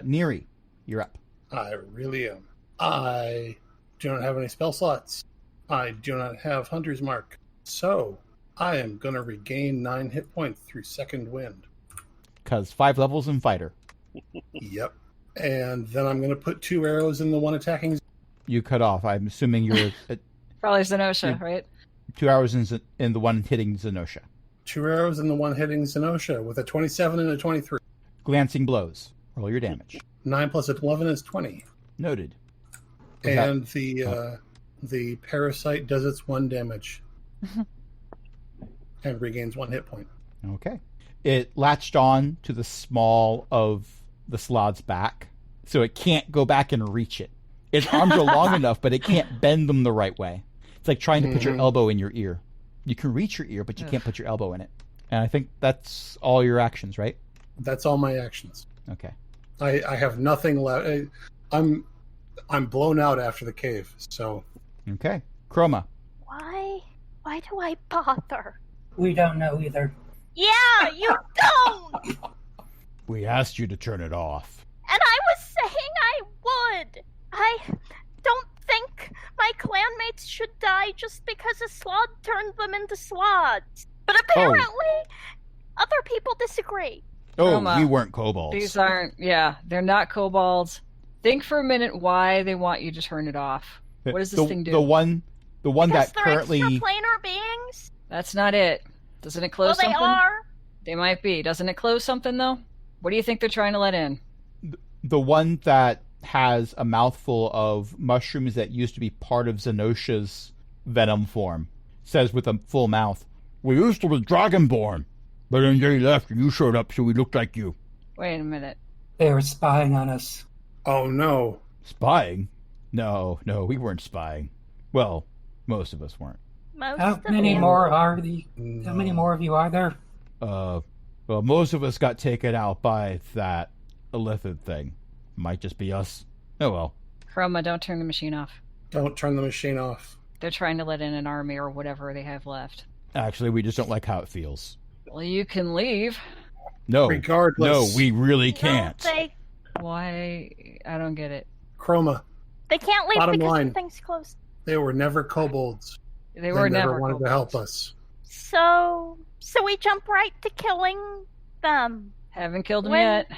Neri, you're up. I really am. I do not have any spell slots. I do not have Hunter's Mark. So, I am going to regain 9 hit points through Second Wind. Because 5 levels in fighter. Yep. And then I'm going to put 2 arrows in the one attacking. You cut off. I'm assuming you're at Probably Zenosha, Yeah. right? 2 hours in the one hitting Zenosha. 2 arrows in the one hitting Zenosha with a 27 and a 23. Glancing blows. Roll your damage. 9 plus 11 is 20. Noted. Was that- And the parasite does its 1 damage. And regains 1 hit point. Okay. It latched on to the small of the Slad's back, so it can't go back and reach it. Its arms are long enough, but it can't bend them the right way. It's like trying to put your elbow in your ear. You can reach your ear, but you can't put your elbow in it. And I think that's all your actions, right? That's all my actions. Okay. I have nothing left. I'm blown out after the cave, so Okay. Chroma. Why do I bother? We don't know either. Yeah, you don't! We asked you to turn it off. And I was saying I would. I don't think my clanmates should die just because a slod turned them into slods. But apparently, other people disagree. Oh, Chroma. we weren't kobolds. These aren't, they're not kobolds. Think for a minute why they want you to turn it off. What does this thing do? The one Because that they're currently extraplanar beings? That's not it. Doesn't it close Well, they something? are. They might be. Doesn't it close something, though? What do you think they're trying to let in? the one that has a mouthful of mushrooms that used to be part of Zenosha's venom form says with a full mouth, "We used to be dragonborn, but then they left and you showed up, so we looked like you." Wait a minute. They were spying on us. oh no. Spying? No, we weren't spying. Well, most of us weren't. Most How of many them. more are No. How many more of you are there? Well, most of us got taken out by that illithid thing. Might just be us. Oh well. Chroma, don't turn the machine off. Don't turn the machine off. They're trying to let in an army or whatever they have left. Actually, we just don't like how it feels. Well, you can leave. No, Regardless. no, we really No, can't. Why? I don't get it. Chroma, They can't leave Bottom because line. the thing's closed. they were never kobolds. They were never never wanted to help kobolds. us. So we jump right to killing them. Haven't killed them When- yet.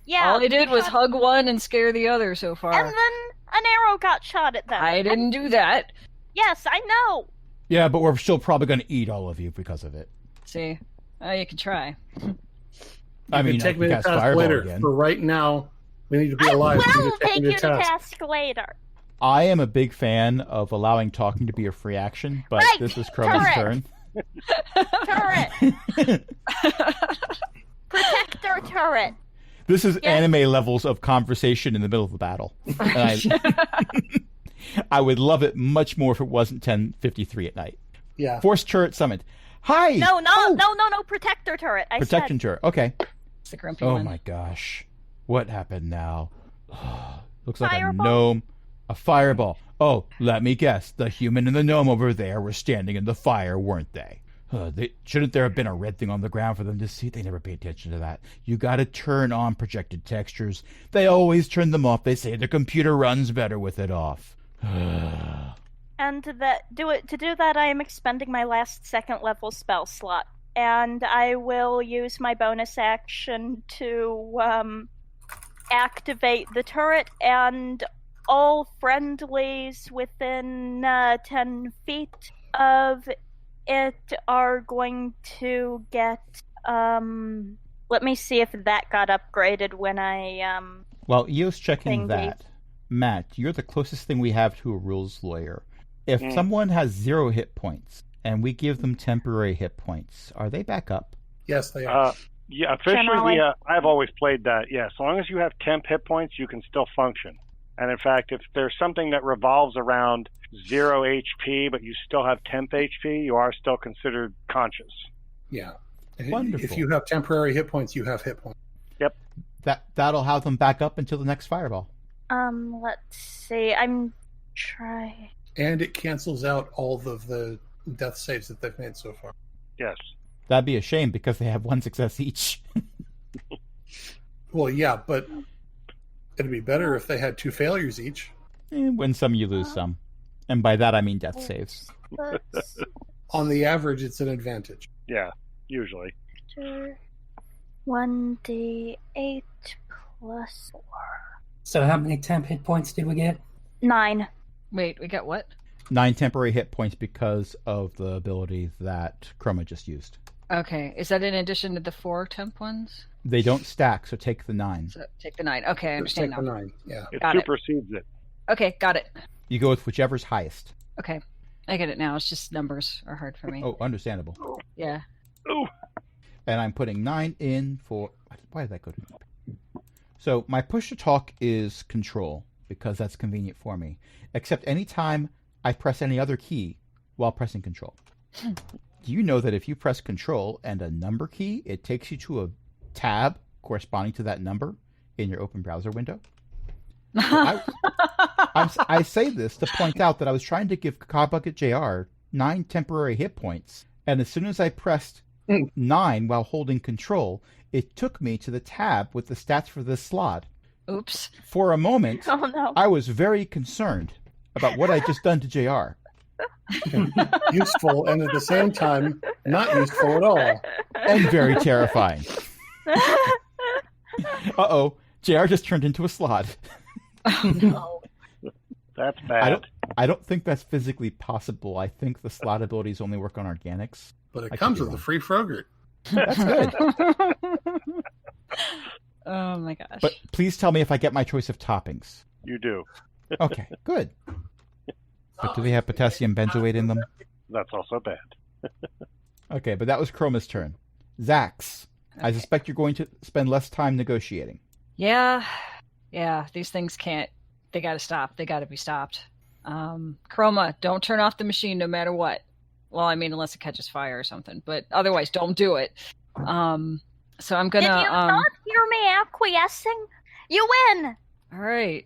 Yeah. All they did was shot- hug one and scare the other so far. And then an arrow got shot at them. I didn't do that. Yes, I know. Yeah, but we're still probably going to eat all of you because of it. See? You can try. I mean, You can take I me can to cast task Fireball later. again. For right now, we need to be I alive. will You need to take me you to to task. task later. I am a big fan of allowing talking to be a free action, but Right, this is Chroma's turn. Turret. Protector turret. This is Yes. anime levels of conversation in the middle of the battle. And I would love it much more if it wasn't 10:53 at night. Yeah. Force turret summoned. Hi! No, Oh! no, protector turret. I Protection said. turret. Okay. It's the grumpy Oh one. my gosh. What happened now? Looks like Fireball. a gnome. A fireball. Oh, let me guess. The human and the gnome over there were standing in the fire, weren't they? Shouldn't there have been a red thing on the ground for them to see? They never pay attention to that. You gotta turn on projected textures. They always turn them off. They say the computer runs better with it off. And to do that, I am expending my last second level spell slot, and I will use my bonus action to activate the turret, and all friendlies within 10 feet of it are going to get. Let me see if that got upgraded when I While Eo's checking Thingy. that, Matt, you're the closest thing we have to a rules lawyer. If Mm. someone has 0 hit points and we give them temporary hit points, are they back up? Yes, they are. Yeah, officially, Generally. I've always played that. Yeah, as long as you have temp hit points, you can still function. And in fact, if there's something that revolves around 0 HP, but you still have temp HP, you are still considered conscious. Yeah. Wonderful. If you have temporary hit points, you have hit points. That'll have them back up until the next fireball. let's see. I'm trying. And it cancels out all of the death saves that they've made so far. Yes. That'd be a shame because they have 1 success each. Well, yeah, but it'd be better if they had 2 failures each. Win some, you lose some. And by that I mean death saves. Let's On the average, it's an advantage. Yeah, usually. do 1d8 plus 4. So how many temp hit points did we get? 9. Wait, we got what? 9 temporary hit points because of the ability that Chroma just used. Okay, is that in addition to the 4 temp ones? They don't stack, so take the 9. So take the 9. Okay, I Just understand take now. the 9. Yeah. It Got it. supersedes it. Okay, got it. You go with whichever's highest. Okay, I get it now. It's just numbers are hard for me. Oh, understandable. Yeah. Ooh. And I'm putting 9 in for... Why did that go to... So my push to talk is control, because that's convenient for me. Except anytime I press any other key while pressing control. Do you know that if you press control and a number key, it takes you to a tab corresponding to that number in your open browser window? I say this to point out that I was trying to give Cogbucket JR 9 temporary hit points, and as soon as I pressed 9 while holding control, it took me to the tab with the stats for this slot. Oops. For a moment, Oh no. I was very concerned about what I'd just done to JR. Useful and at the same time not useful at all. And very terrifying. Uh-oh, JR just turned into a slot. Oh, no. That's bad. I don't think that's physically possible. I think the slot abilities only work on organics. But it I could comes be with a wrong. free Frogurt. That's good. Oh my gosh. But please tell me if I get my choice of toppings. You do. Okay, good. But do they have potassium benzoate in them? That's also bad. Okay, but that was Chroma's turn. Zax, I Okay. suspect you're going to spend less time negotiating. Yeah. Yeah, these things can't. They gotta stop. They gotta be stopped. Chroma, don't turn off the machine no matter what. Well, I mean, unless it catches fire or something. But otherwise, don't do it. So I'm gonna. Did you not hear me acquiescing? You win! All right.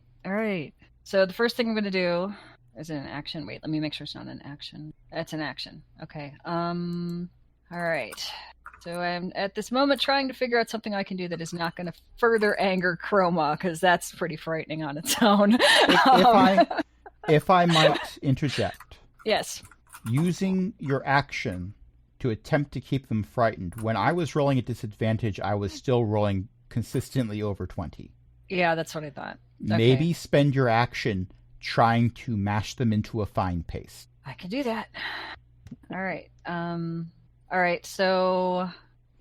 So the first thing I'm gonna do is an action. Wait, let me make sure it's not an action. That's an action. Okay. All right. So I'm at this moment trying to figure out something I can do that is not going to further anger Chroma, because that's pretty frightening on its own. If I might interject, Yes. using your action to attempt to keep them frightened, when I was rolling at disadvantage, I was still rolling consistently over 20. Yeah, that's what I thought. Okay. Maybe spend your action trying to mash them into a fine paste. I can do that. All right. All right. So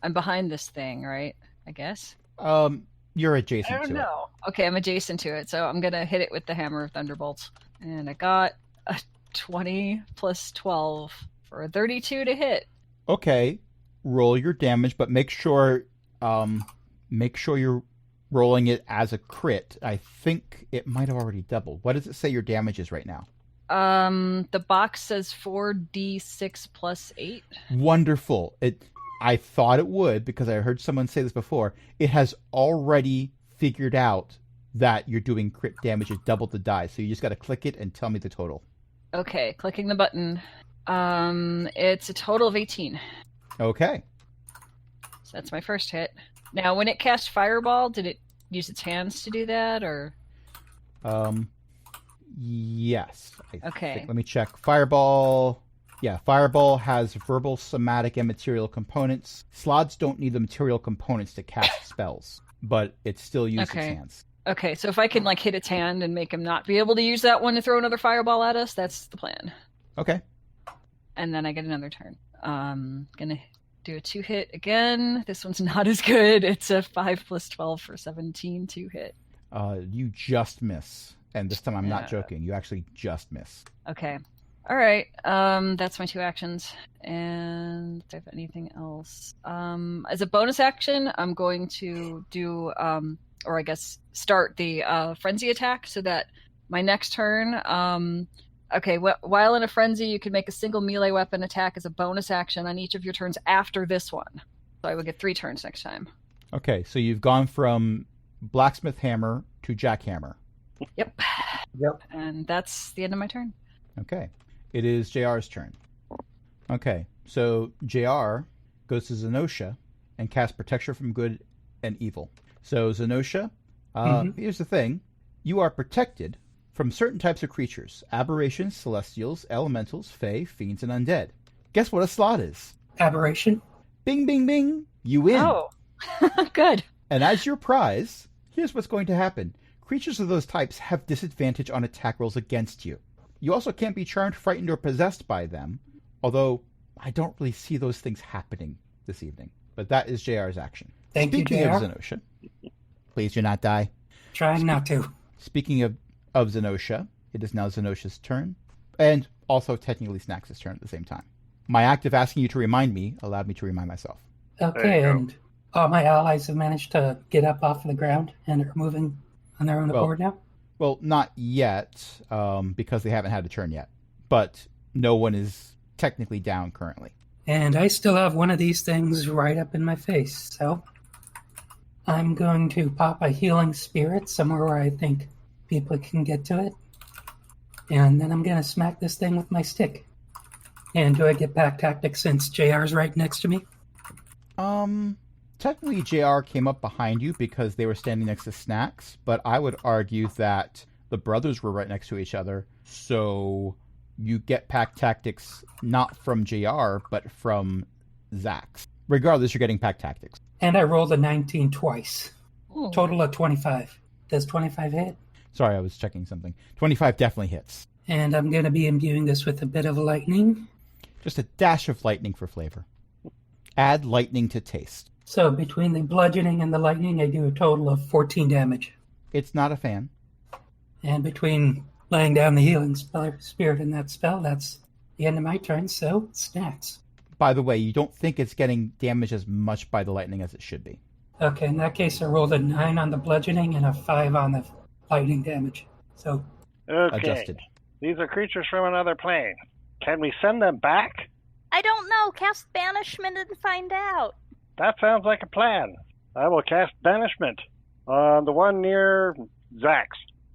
I'm behind this thing, right? I guess. You're I adjacent don't to know. Okay, I'm adjacent to it, so I'm gonna hit it with the hammer of thunderbolts, and I got a 20 plus 12 for a 32 to hit. it. Okay, roll your damage, but make sure you're rolling it as a crit. I think it might have already doubled. What does it say your damage is right now? The box says 4d6 plus 8. Wonderful. I thought it would, because I heard someone say this before. It has already figured out that you're doing crit damage at double the die, so you just got to click it and tell me the total. Okay, clicking the button. It's a total of 18. Okay. So that's my first hit. Now, when it cast Fireball, did it use its hands to do that, or? Yes. Okay. Let me check. Fireball. Yeah, Fireball has verbal, somatic, and material components. Slots don't need the material components to cast spells, but it still uses its Okay. hands. Okay, so if I can, like, hit its hand and make him not be able to use that one to throw another Fireball at us, that's the plan. Okay. And then I get another turn. Gonna do a 2-hit again. This one's not as good. It's a 5 plus 12 for 17 2-hit. You just miss. And this time I'm not Yeah. joking. You actually just miss. Okay. All right. That's my 2 actions. And do I have anything else? As a bonus action, I'm going to do, or I guess start the frenzy attack, so that my next turn, okay, while in a frenzy, you can make a single melee weapon attack as a bonus action on each of your turns after this one. So I will get 3 turns next time. Okay, so you've gone from Blacksmith Hammer to Jackhammer. Yep. Yep. And that's the end of my turn. Okay. It is JR's turn. Okay, so JR goes to Zenosha and casts Protection from Good and Evil. So Zenosha, here's the thing. You are protected from certain types of creatures. Aberrations, celestials, elementals, fae, fiends, and undead. Guess what a slot is? Aberration. Bing, bing, bing. You win. Oh, good. And as your prize, Here's what's going to happen. Creatures of those types have disadvantage on attack rolls against you. You also can't be charmed, frightened, or possessed by them, although I don't really see those things happening this evening. But that is JR's action. Thank you, Speaking of JR. Zenosha, please do not die. Trying not to. Speaking of Zenosha, it is now Zenosha's turn, and also technically Snacks' turn at the same time. My act of asking you to remind me allowed me to remind myself. Okay, you go. and all my allies have managed to get up off of the ground and are moving on their own accord now? Well, not yet, because they haven't had a turn yet. But no one is technically down currently. And I still have one of these things right up in my face, so I'm going to pop a healing spirit somewhere where I think people can get to it. And then I'm going to smack this thing with my stick. And do I get pack tactics since JR's right next to me? Technically JR came up behind you because they were standing next to Snacks, but I would argue that the brothers were right next to each other, so you get pack tactics not from JR, but from Zax. Regardless, you're getting pack tactics. And I rolled a 19 twice. Ooh. Total of 25. Does 25 hit? Sorry, I was checking something. 25 definitely hits. And I'm going to be imbuing this with a bit of lightning. Just a dash of lightning for flavor. Add lightning to taste. So between the bludgeoning and the lightning, I do a total of 14 damage. It's not a fan. And between laying down the healing spirit in that spell, that's the end of my turn, so Snacks. By the way, you don't think it's getting damaged as much by the lightning as it should be. Okay, in that case, I rolled a 9 on the bludgeoning and a 5 on the lightning damage. So, Okay. Adjusted. These are creatures from another plane. Can we send them back? I don't know. Cast banishment and find out. That sounds like a plan. I will cast Banishment on the one near Zax.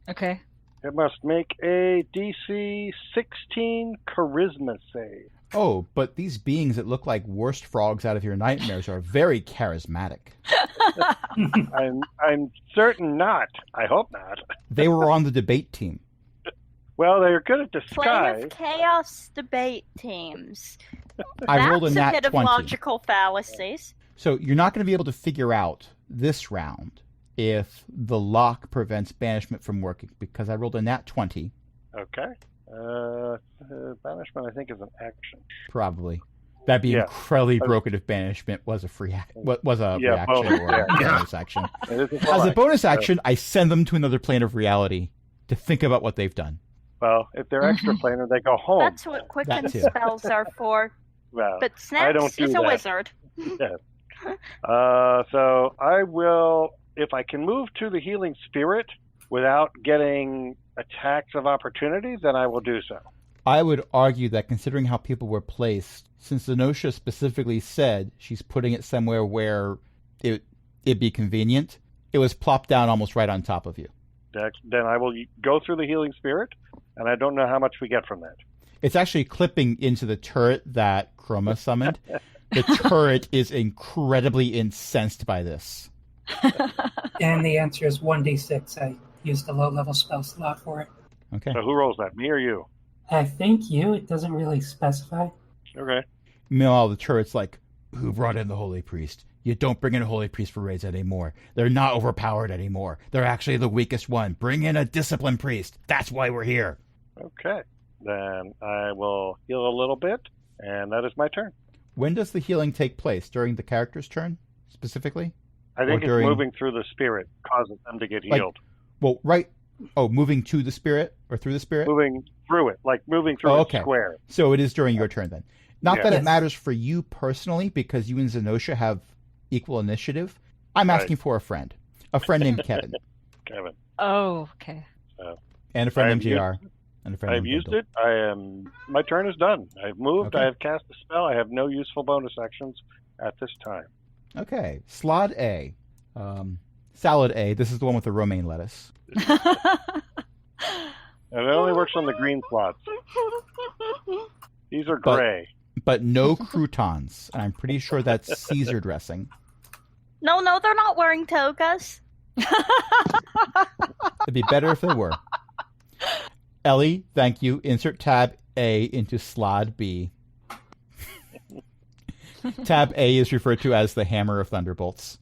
Okay. It must make a DC 16 Charisma save. Oh, but these beings that look like worst frogs out of your nightmares are very charismatic. I'm certain not. I hope not. They were on the debate team. Well, they're good at Plane disguise. of Chaos debate teams. I rolled a That's nat bit 20. of logical fallacies. So you're not going to be able to figure out this round if the lock prevents banishment from working, because I rolled a nat 20, Okay. Banishment, I think, is an action. probably. That'd be Yeah. incredibly broken if banishment was a was a Yeah, reaction bonus, or a yeah. bonus action. It is As a bonus. bonus action, I send them to another plane of reality to think about what they've done. Well, if they're extra planar, they go home. That's what quicken That too. spells are for. Well, But I Snacks don't do is a that. wizard. So I will, if I can move to the healing spirit without getting attacks of opportunity, then I will do so. I would argue that considering how people were placed, since Zenosha specifically said she's putting it somewhere where it'd be convenient, it was plopped down almost right on top of you. Then I will go through the healing spirit, and I don't know how much we get from that. It's actually clipping into the turret that Chroma summoned. The turret is incredibly incensed by this. and the answer is 1d6. I used a low-level spell slot for it. Okay. So who rolls that, me or you? I think you. It doesn't really specify. Okay. Meanwhile, the turret's like, who brought in the Holy Priest? You don't bring in a Holy Priest for raids anymore. They're not overpowered anymore. They're actually the weakest one. Bring in a Discipline Priest. That's why we're here. Okay. Then I will heal a little bit, and that is my turn. When does the healing take place? During the character's turn, specifically? I think Or it's during- moving through the spirit causes them to get Like- healed. Well, right. Oh, moving to the spirit or through the spirit? Moving through it, like moving through Oh, a okay. square. So it is during your turn then. Not Yeah. that it Yes. matters for you personally, because you and Zenosha have equal initiative. I'm Right. asking for a friend named Kevin, Kevin, Oh, okay. and a friend I named have JR, and a friend I've named used Bindle. it. My turn is done. I've moved. Okay. I have cast a spell. I have no useful bonus actions at this time. Okay, Slod A, Salad A. This is the one with the romaine lettuce. And it only works on the green slots. These are But- gray. But no croutons. And I'm pretty sure that's Caesar dressing. No, they're not wearing togas. It'd be better if there were. Ellie, thank you. Insert tab A into Slod B. Tab A is referred to as the Hammer of Thunderbolts.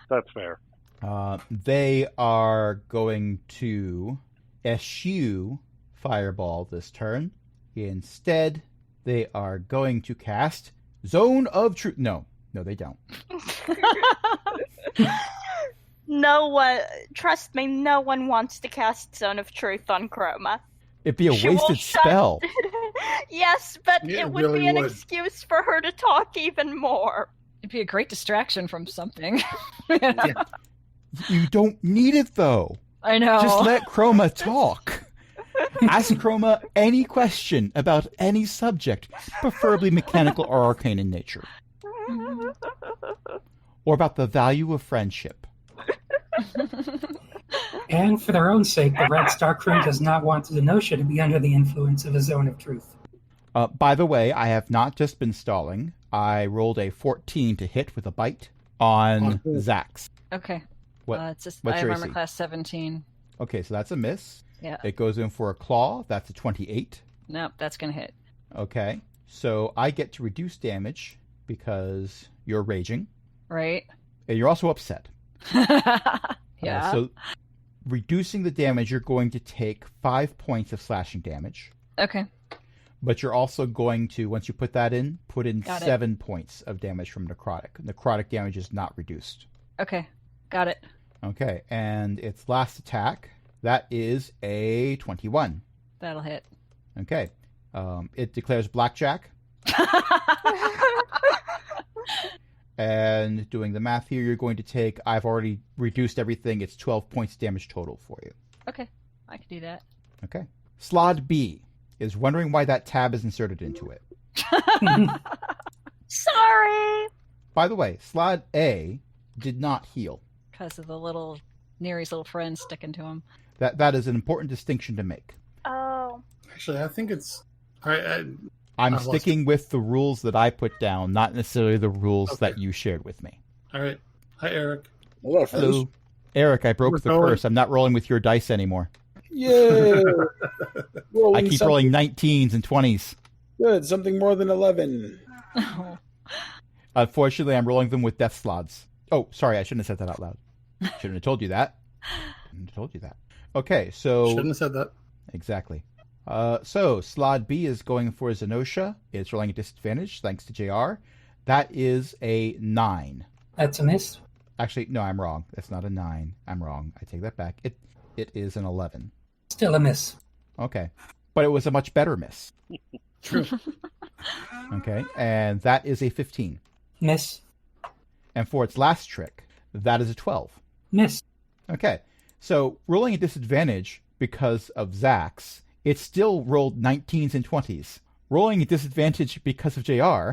That's fair. They are going to eschew Fireball this turn. Instead, they are going to cast Zone of Truth. No, they don't. No one, trust me, no one wants to cast Zone of Truth on Chroma. It'd be a She will wasted shut- spell. Yes, but Yeah, it it would really be an would. excuse for her to talk even more. It'd be a great distraction from something. You know? Yeah. You don't need it, though. I know. Just let Chroma talk. Ask Chroma any question about any subject, preferably mechanical or arcane in nature, or about the value of friendship. And for their own sake, the Red Star crew does not want Zenosha to be under the influence of a Zone of Truth. By the way, I have not just been stalling. I rolled a 14 to hit with a bite on Oh, cool. Zax. Okay. What? It's just what's I have your armor AC? class 17. Okay, so that's a miss. Yeah. It goes in for a claw. That's a 28. Nope, that's gonna hit. Okay, so I get to reduce damage because you're raging. Right? And you're also upset. Yeah. So reducing the damage, you're going to take 5 points of slashing damage. Okay. But you're also going to, once you put that in, put in Got it. 7 points of damage from necrotic. Necrotic damage is not reduced. Okay. Got it. Okay, and its last attack, that is a 21. That'll hit. Okay. It declares blackjack. And doing the math here, you're going to take, I've already reduced everything, it's 12 points damage total for you. Okay. I can do that. Okay. Slot B is wondering why that tab is inserted into it. Sorry. By the way, slot A did not heal. Because of the little Neri's little friend sticking to him. That is an important distinction to make. Oh. Actually, I think it's. I'm I've lost sticking with the rules that I put down, not necessarily the rules Okay. that you shared with me. All right. Hi, Eric. Hello, friends. Hello. Eric, I broke We're the going. curse. I'm not rolling with your dice anymore. Yay! I keep rolling 19s and 20s. Good, something more than 11. Oh. Unfortunately, I'm rolling them with death slots. Oh, sorry, I shouldn't have said that out loud. Shouldn't have told you that. Shouldn't have told you that. Okay, so... Shouldn't have said that. Exactly. So, slot B is going for Zenosha. It's rolling a disadvantage, thanks to JR. That is a 9. That's a miss. Actually, no, I'm wrong. That's not a 9. I'm wrong. I take that back. It is an 11. Still a miss. Okay. But it was a much better miss. True. Okay, and that is a 15. Miss. And for its last trick, that is a 12. Miss. Okay, so rolling a disadvantage because of Zax, it still rolled 19s and 20s. Rolling a disadvantage because of JR,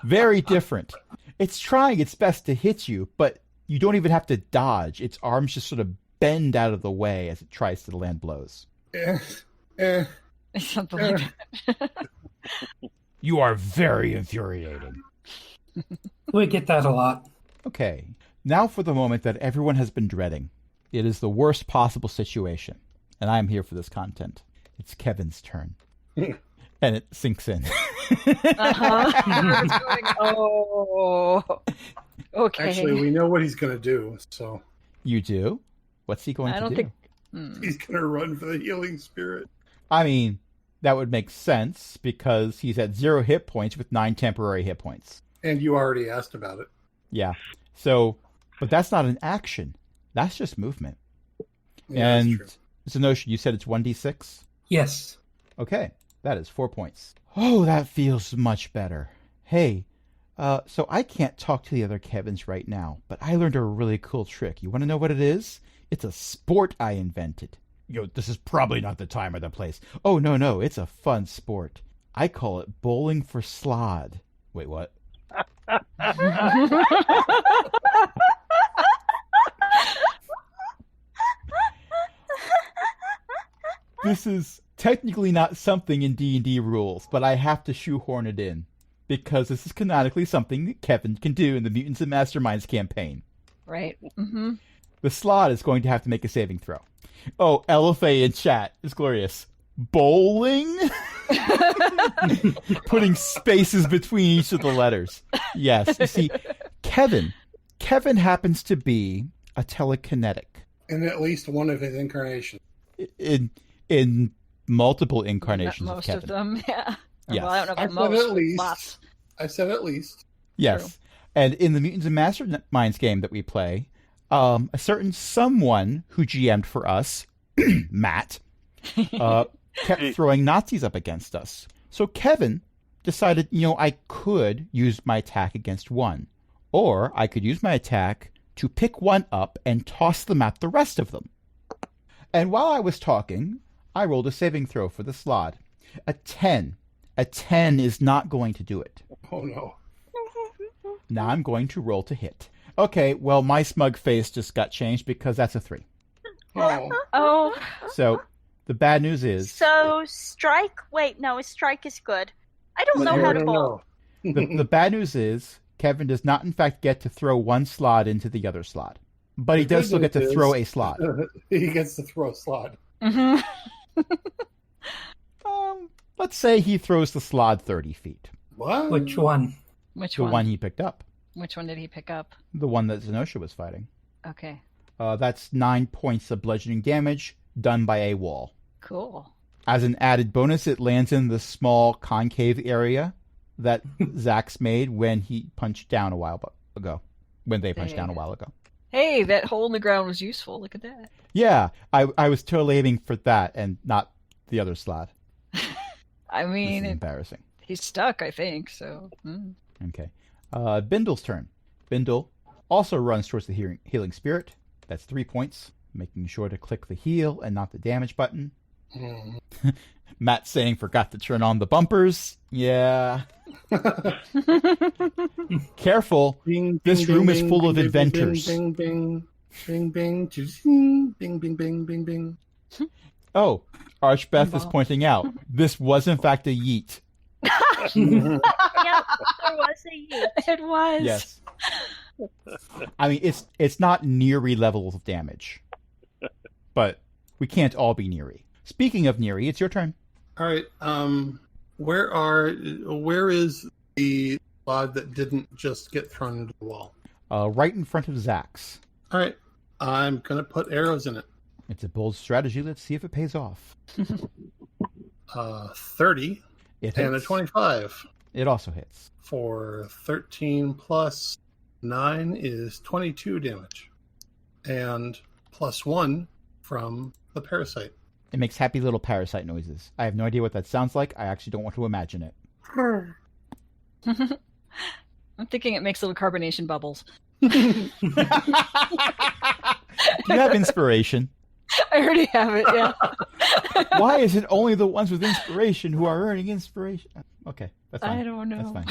very different. It's trying its best to hit you, but you don't even have to dodge. Its arms just sort of bend out of the way as it tries to land blows. Something like that. You are very infuriating. We get that a lot. Okay, now for the moment that everyone has been dreading. It is the worst possible situation, and I am here for this content. It's Kevin's turn. And it sinks in. Uh-huh. Oh. Okay. Actually, we know what he's going to do, so You do? What's he going I to don't do? think. he's going to run for the healing spirit. I mean, that would make sense because he's at 0 hit points with 9 temporary hit points. And you already asked about it. Yeah. So, but that's not an action. That's just movement. Yeah, and that's Zenosha, you said it's 1d6? Yes. Okay, that is 4 points. Oh, that feels much better. Hey, so I can't talk to the other Kevins right now, but I learned a really cool trick. You want to know what it is? It's a sport I invented. This is probably not the time or the place. Oh, no, it's a fun sport. I call it bowling for slod. Wait, what? This is technically not something in D&D rules, but I have to shoehorn it in. Because this is canonically something that Kevin can do in the Mutants and Masterminds campaign. Right. Mm-hmm. The slot is going to have to make a saving throw. Oh, LFA in chat is glorious. Bowling? Putting spaces between each of the letters. Yes. You see, Kevin. Kevin happens to be a telekinetic. In at least one of his incarnations. In multiple incarnations Most of of Kevin. them, yeah. Yes. Well, I don't know I about said most, at but least. lots. I said at least. Yes. True. And in the Mutants and Masterminds game that we play, a certain someone who GM'd for us, Matt, kept throwing Nazis up against us. So Kevin decided, I could use my attack against one, or I could use my attack to pick one up and toss them at the rest of them. And while I was talking, I rolled a saving throw for the slot. A 10. A 10 is not going to do it. Oh no. Now I'm going to roll to hit. Okay, well, my smug face just got changed because that's a 3. Oh. Oh, So the bad news is so strike. Wait, no, a strike is good. I don't know how to bowl. the bad news is Kevin does not in fact get to throw one slot into the other slot. But he The does good still get to news throw is- a slot. He gets to throw a slot. Mhm. Let's say he throws the slot 30 feet. What? Which one? Which The one? one he picked up. Which one did he pick up? The one that Zenosha was fighting. Okay, That's 9 points of bludgeoning damage done by a wall. cool. As an added bonus, it lands in the small concave area that Zax made when he punched down a while ago. When they punched down a while ago. Hey, that hole in the ground was useful. Look at that. Yeah, I was totally aiming for that and not the other slot. I This mean, is embarrassing. he's stuck, I think, so... Okay. Bindle's turn. Bindle also runs towards the healing spirit. That's 3 points, making sure to click the heal and not the damage button. Hmm. Matt saying forgot to turn on the bumpers. Yeah. Careful. Bing, This bing, room bing, is full bing, of bing, inventors. Bing, bing, bing, bing, bing, bing, bing, bing, bing, bing. Oh, Archbeth is Ball. pointing out this was in fact a yeet. Yep, there was a yeet. It was. Yes. I mean, it's not Neary levels of damage, but we can't all be Neary. Speaking of Neary, it's your turn. All right. Where is the slot that didn't just get thrown into the wall? Right in front of Zax. All right. I'm gonna put arrows in it. It's a bold strategy. Let's see if it pays off. 30 It and a hits. 25 It also hits. for 13 plus 9 is 22 damage, and plus 1 from the parasite. It makes happy little parasite noises. I have no idea what that sounds like. I actually don't want to imagine it. I'm thinking it makes little carbonation bubbles. Do you have inspiration? I already have it, yeah. Why is it only the ones with inspiration who are earning inspiration? Okay, that's fine. I don't know. That's fine.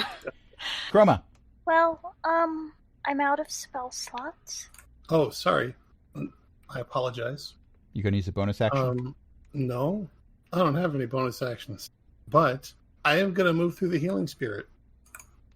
Chroma. Well, I'm out of spell slots. Oh, sorry. I apologize. You gonna use a bonus action? No, I don't have any bonus actions, but I am going to move through the healing spirit.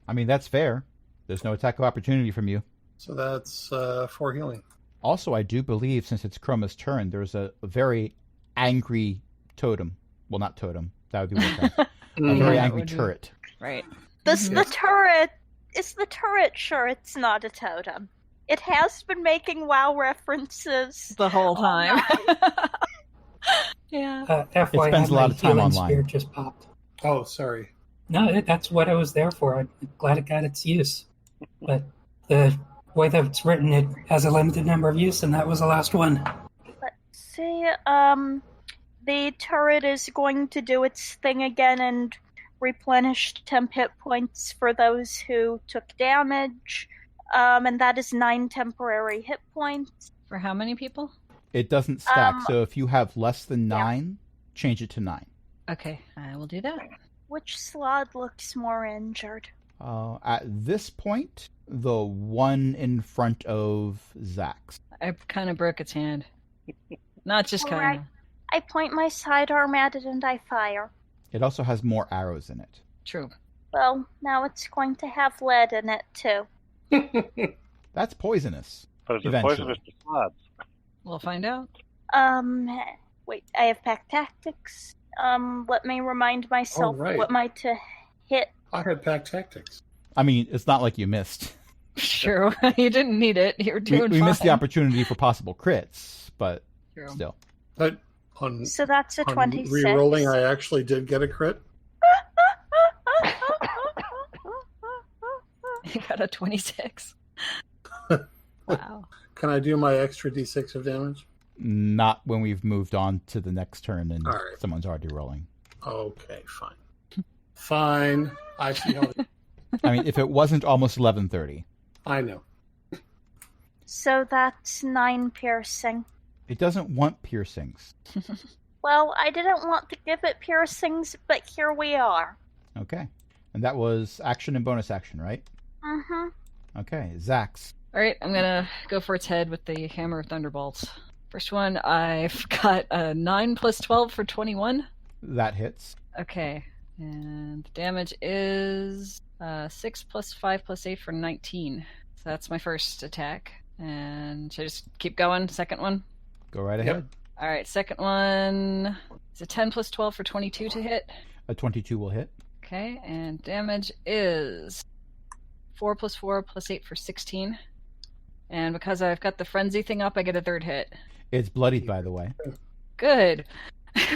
I mean, that's fair. There's no attack of opportunity from you. So that's 4 healing. Also, I do believe, since it's Chroma's turn, there's a very angry totem. Well, not totem. That would be Warcraft. A very that angry would be- turret. Right. This Yes. the turret. Is the turret sure it's not a totem? It has been making WoW references. The whole time. Yeah. FYI, spends a lot my of time healing online. Spirit just popped. Oh, sorry. No, that's what I was there for. I'm glad it got its use. But the way that it's written, it has a limited number of use, and that was the last one. Let's see. The turret is going to do its thing again and replenish temp hit points for those who took damage. And that is 9 temporary hit points. For how many people? It doesn't stack, Um, so if you have less than yeah. 9, change it to 9. Okay, I will do that. Which slot looks more injured? At this point, the one in front of Zax. I kind of broke its hand. Not just kind Alright. of. I point my sidearm at it and I fire. It also has more arrows in it. True. Well, now it's going to have lead in it too. That's poisonous. But is it Eventually. poisonous to slots? We'll find out. Wait, I have pack tactics. Let me remind myself right. what my to hit. I had pack tactics. I mean, it's not like you missed. True. You didn't need it. You're doing We fine. missed the opportunity for possible crits, but True. still. But on, So that's a on 26. re-rolling, I actually did get a crit. You got a 26. Wow. Can I do my extra d6 of damage? Not when we've moved on to the next turn and All right. someone's already rolling. Okay, fine. Fine. I see how. I mean, if it wasn't almost 11:30, I know. So that's 9 piercing. it doesn't want piercings. Well, I didn't want to give it piercings, but here we are. Okay. And that was action and bonus action, right? Mm-hmm. Okay, Zax. Alright, I'm gonna go for its head with the Hammer of Thunderbolts. First one, I've got a 9 plus 12 for 21. That hits. Okay, and the damage is 6 plus 5 plus 8 for 19. So that's my first attack. And should I just keep going? Second one? Go right Yep. ahead. Alright, second one is a 10 plus 12 for 22 to hit. A 22 will hit. Okay, and damage is 4 plus 4 plus 8 for 16. And because I've got the frenzy thing up, I get a third hit. It's bloodied, by the way. Good.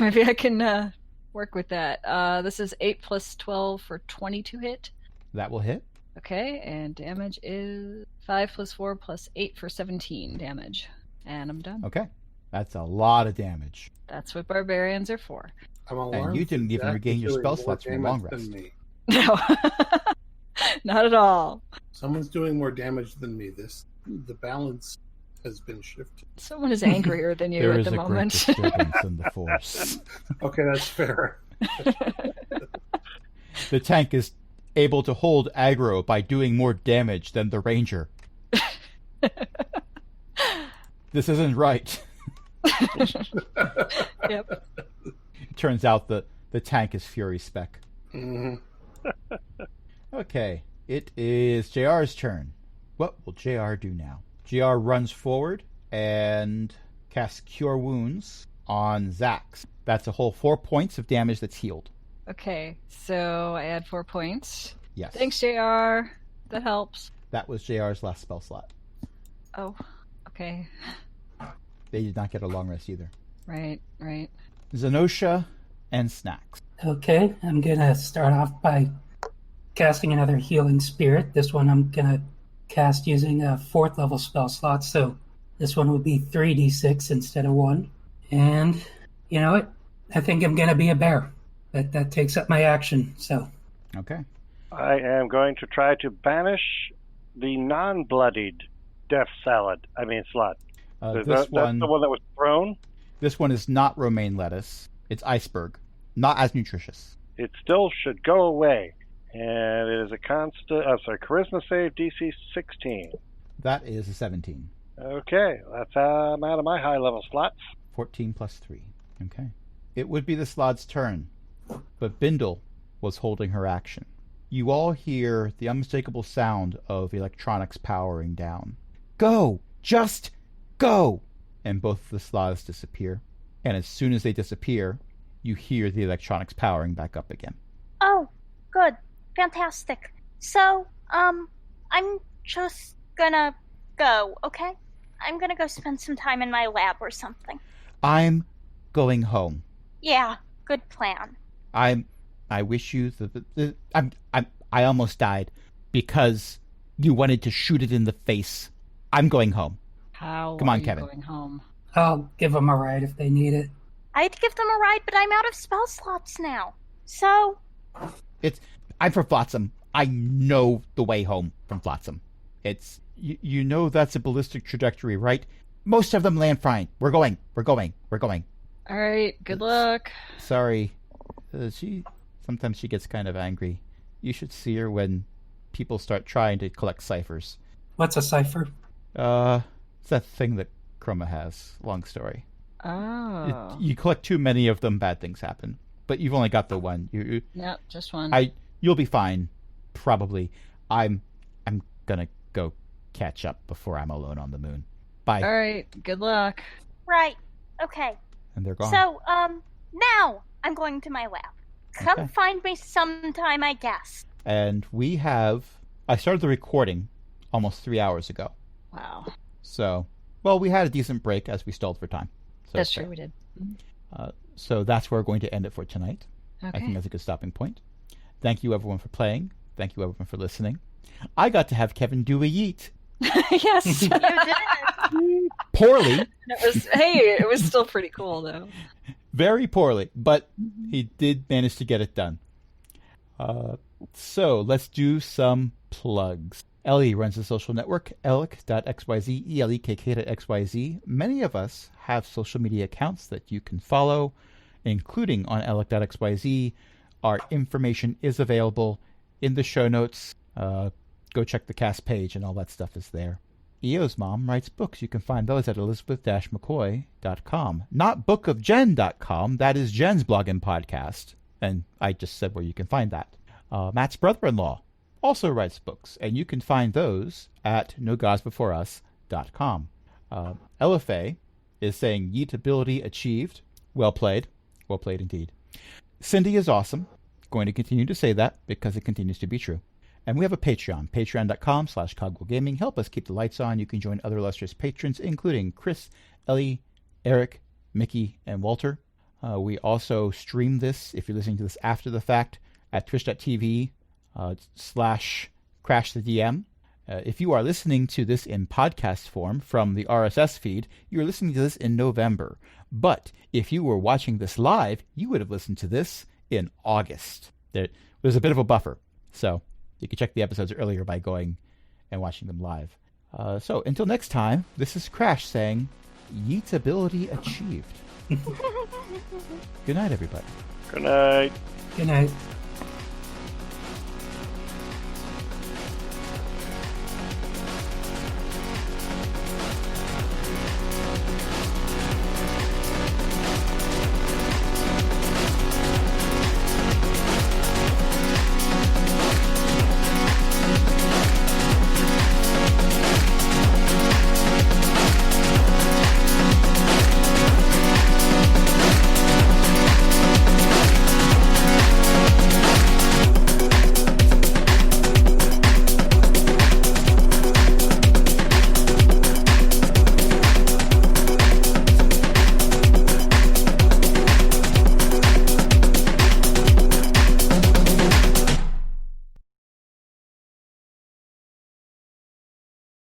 Maybe I can work with that. This is 8 plus 12 for 22 hit. That will hit. Okay, and damage is 5 plus 4 plus 8 for 17 damage. And I'm done. Okay. That's a lot of damage. That's what barbarians are for. I'm alarmed. you didn't even Zach regain is your doing spell more slots from long damage rest. than me. No. Not at all. Someone's doing more damage than me. The balance has been shifted. Someone is angrier than you There at is the a great moment. disturbance in the force. Okay, that's fair. The tank is able to hold aggro by doing more damage than the ranger. This isn't right. Yep. It turns out the tank is Fury Spec. hmm Okay, it is JR's turn. What will JR do now? JR runs forward and casts Cure Wounds on Zax. That's a whole 4 points of damage that's healed. Okay, so I add 4 points. Yes. Thanks, JR. That helps. That was JR's last spell slot. Oh, okay. They did not get a long rest either. Right. Zenosha and Snacks. Okay, I'm gonna start off by casting another healing spirit. This one I'm gonna cast using a 4th level spell slot, so this one will be 3d6 instead of 1. And you know what? I think I'm gonna be a bear. That takes up my action, so Okay. I am going to try to banish the non-bloodied death slot. This That's one the one that was thrown. This one is not romaine lettuce. It's iceberg. Not as nutritious. It still should go away. And it is a charisma save DC 16. That is a 17. Okay, that's I'm out of my high level slots. 14 plus 3. Okay. It would be the Slod's turn, but Bindle was holding her action. You all hear the unmistakable sound of electronics powering down. Go! Just go! And both of the Sloths disappear. And as soon as they disappear, you hear the electronics powering back up again. Oh, good. Fantastic. So, I'm just gonna go, okay? I'm gonna go spend some time in my lab or something. I'm going home. Yeah, good plan. I wish you I almost died because you wanted to shoot it in the face. I'm going home. How Come on, are you Kevin. going home? I'll give them a ride if they need it. I'd give them a ride, but I'm out of spell slots now. So, I'm from Flotsam. I know the way home from Flotsam. It's you know that's a ballistic trajectory, right? Most of them land fine. We're going. All right. Good luck. Sorry. Sometimes she gets kind of angry. You should see her when people start trying to collect ciphers. What's a cipher? It's that thing that Chroma has. Long story. Oh. You collect too many of them, bad things happen. But you've only got the one. Yep, just one. You'll be fine, probably. I'm gonna go catch up before I'm alone on the moon. Bye. All right. Good luck. right. Okay. And they're gone. So, now I'm going to my lab. Come Okay. find me sometime, I guess. And I started the recording almost 3 hours ago. Wow. So, well, we had a decent break as we stalled for time. So That's true, we did. So that's where we're going to end it for tonight. I think Okay. that's a good stopping point. Thank you, everyone, for playing. Thank you, everyone, for listening. I got to have Kevin do a yeet. Yes. You did. Poorly, It was still pretty cool, though. very poorly, but he did manage to get it done. So let's do some plugs. Ellie runs the social network, elek.xyz, elek.xyz. Many of us have social media accounts that you can follow, including on elek.xyz. Our information is available in the show notes. Go check the cast page and all that stuff is there. EO's mom writes books. You can find those at elizabeth-mccoy.com. Not bookofjen.com. That is Jen's blog and podcast. And I just said where you can find that. Matt's brother-in-law also writes books, and you can find those at nogodsbeforeus.com. LFA is saying yeet ability achieved. Well played. Well played indeed. Cindy is awesome. Going to continue to say that because it continues to be true. And we have a Patreon, patreon.com/cogwheel gaming. Help us keep the lights on. You can join other illustrious patrons, including Chris, Ellie, Eric, Mickey, and Walter. We also stream this, if you're listening to this after the fact, at twitch.tv/crashthedm. If you are listening to this in podcast form from the RSS feed, you're listening to this in November. But if you were watching this live, you would have listened to this in August. There's a bit of a buffer. So you can check the episodes earlier by going and watching them live. So until next time, this is Crash saying, yeet ability achieved. Good night, everybody. Good night. Good night.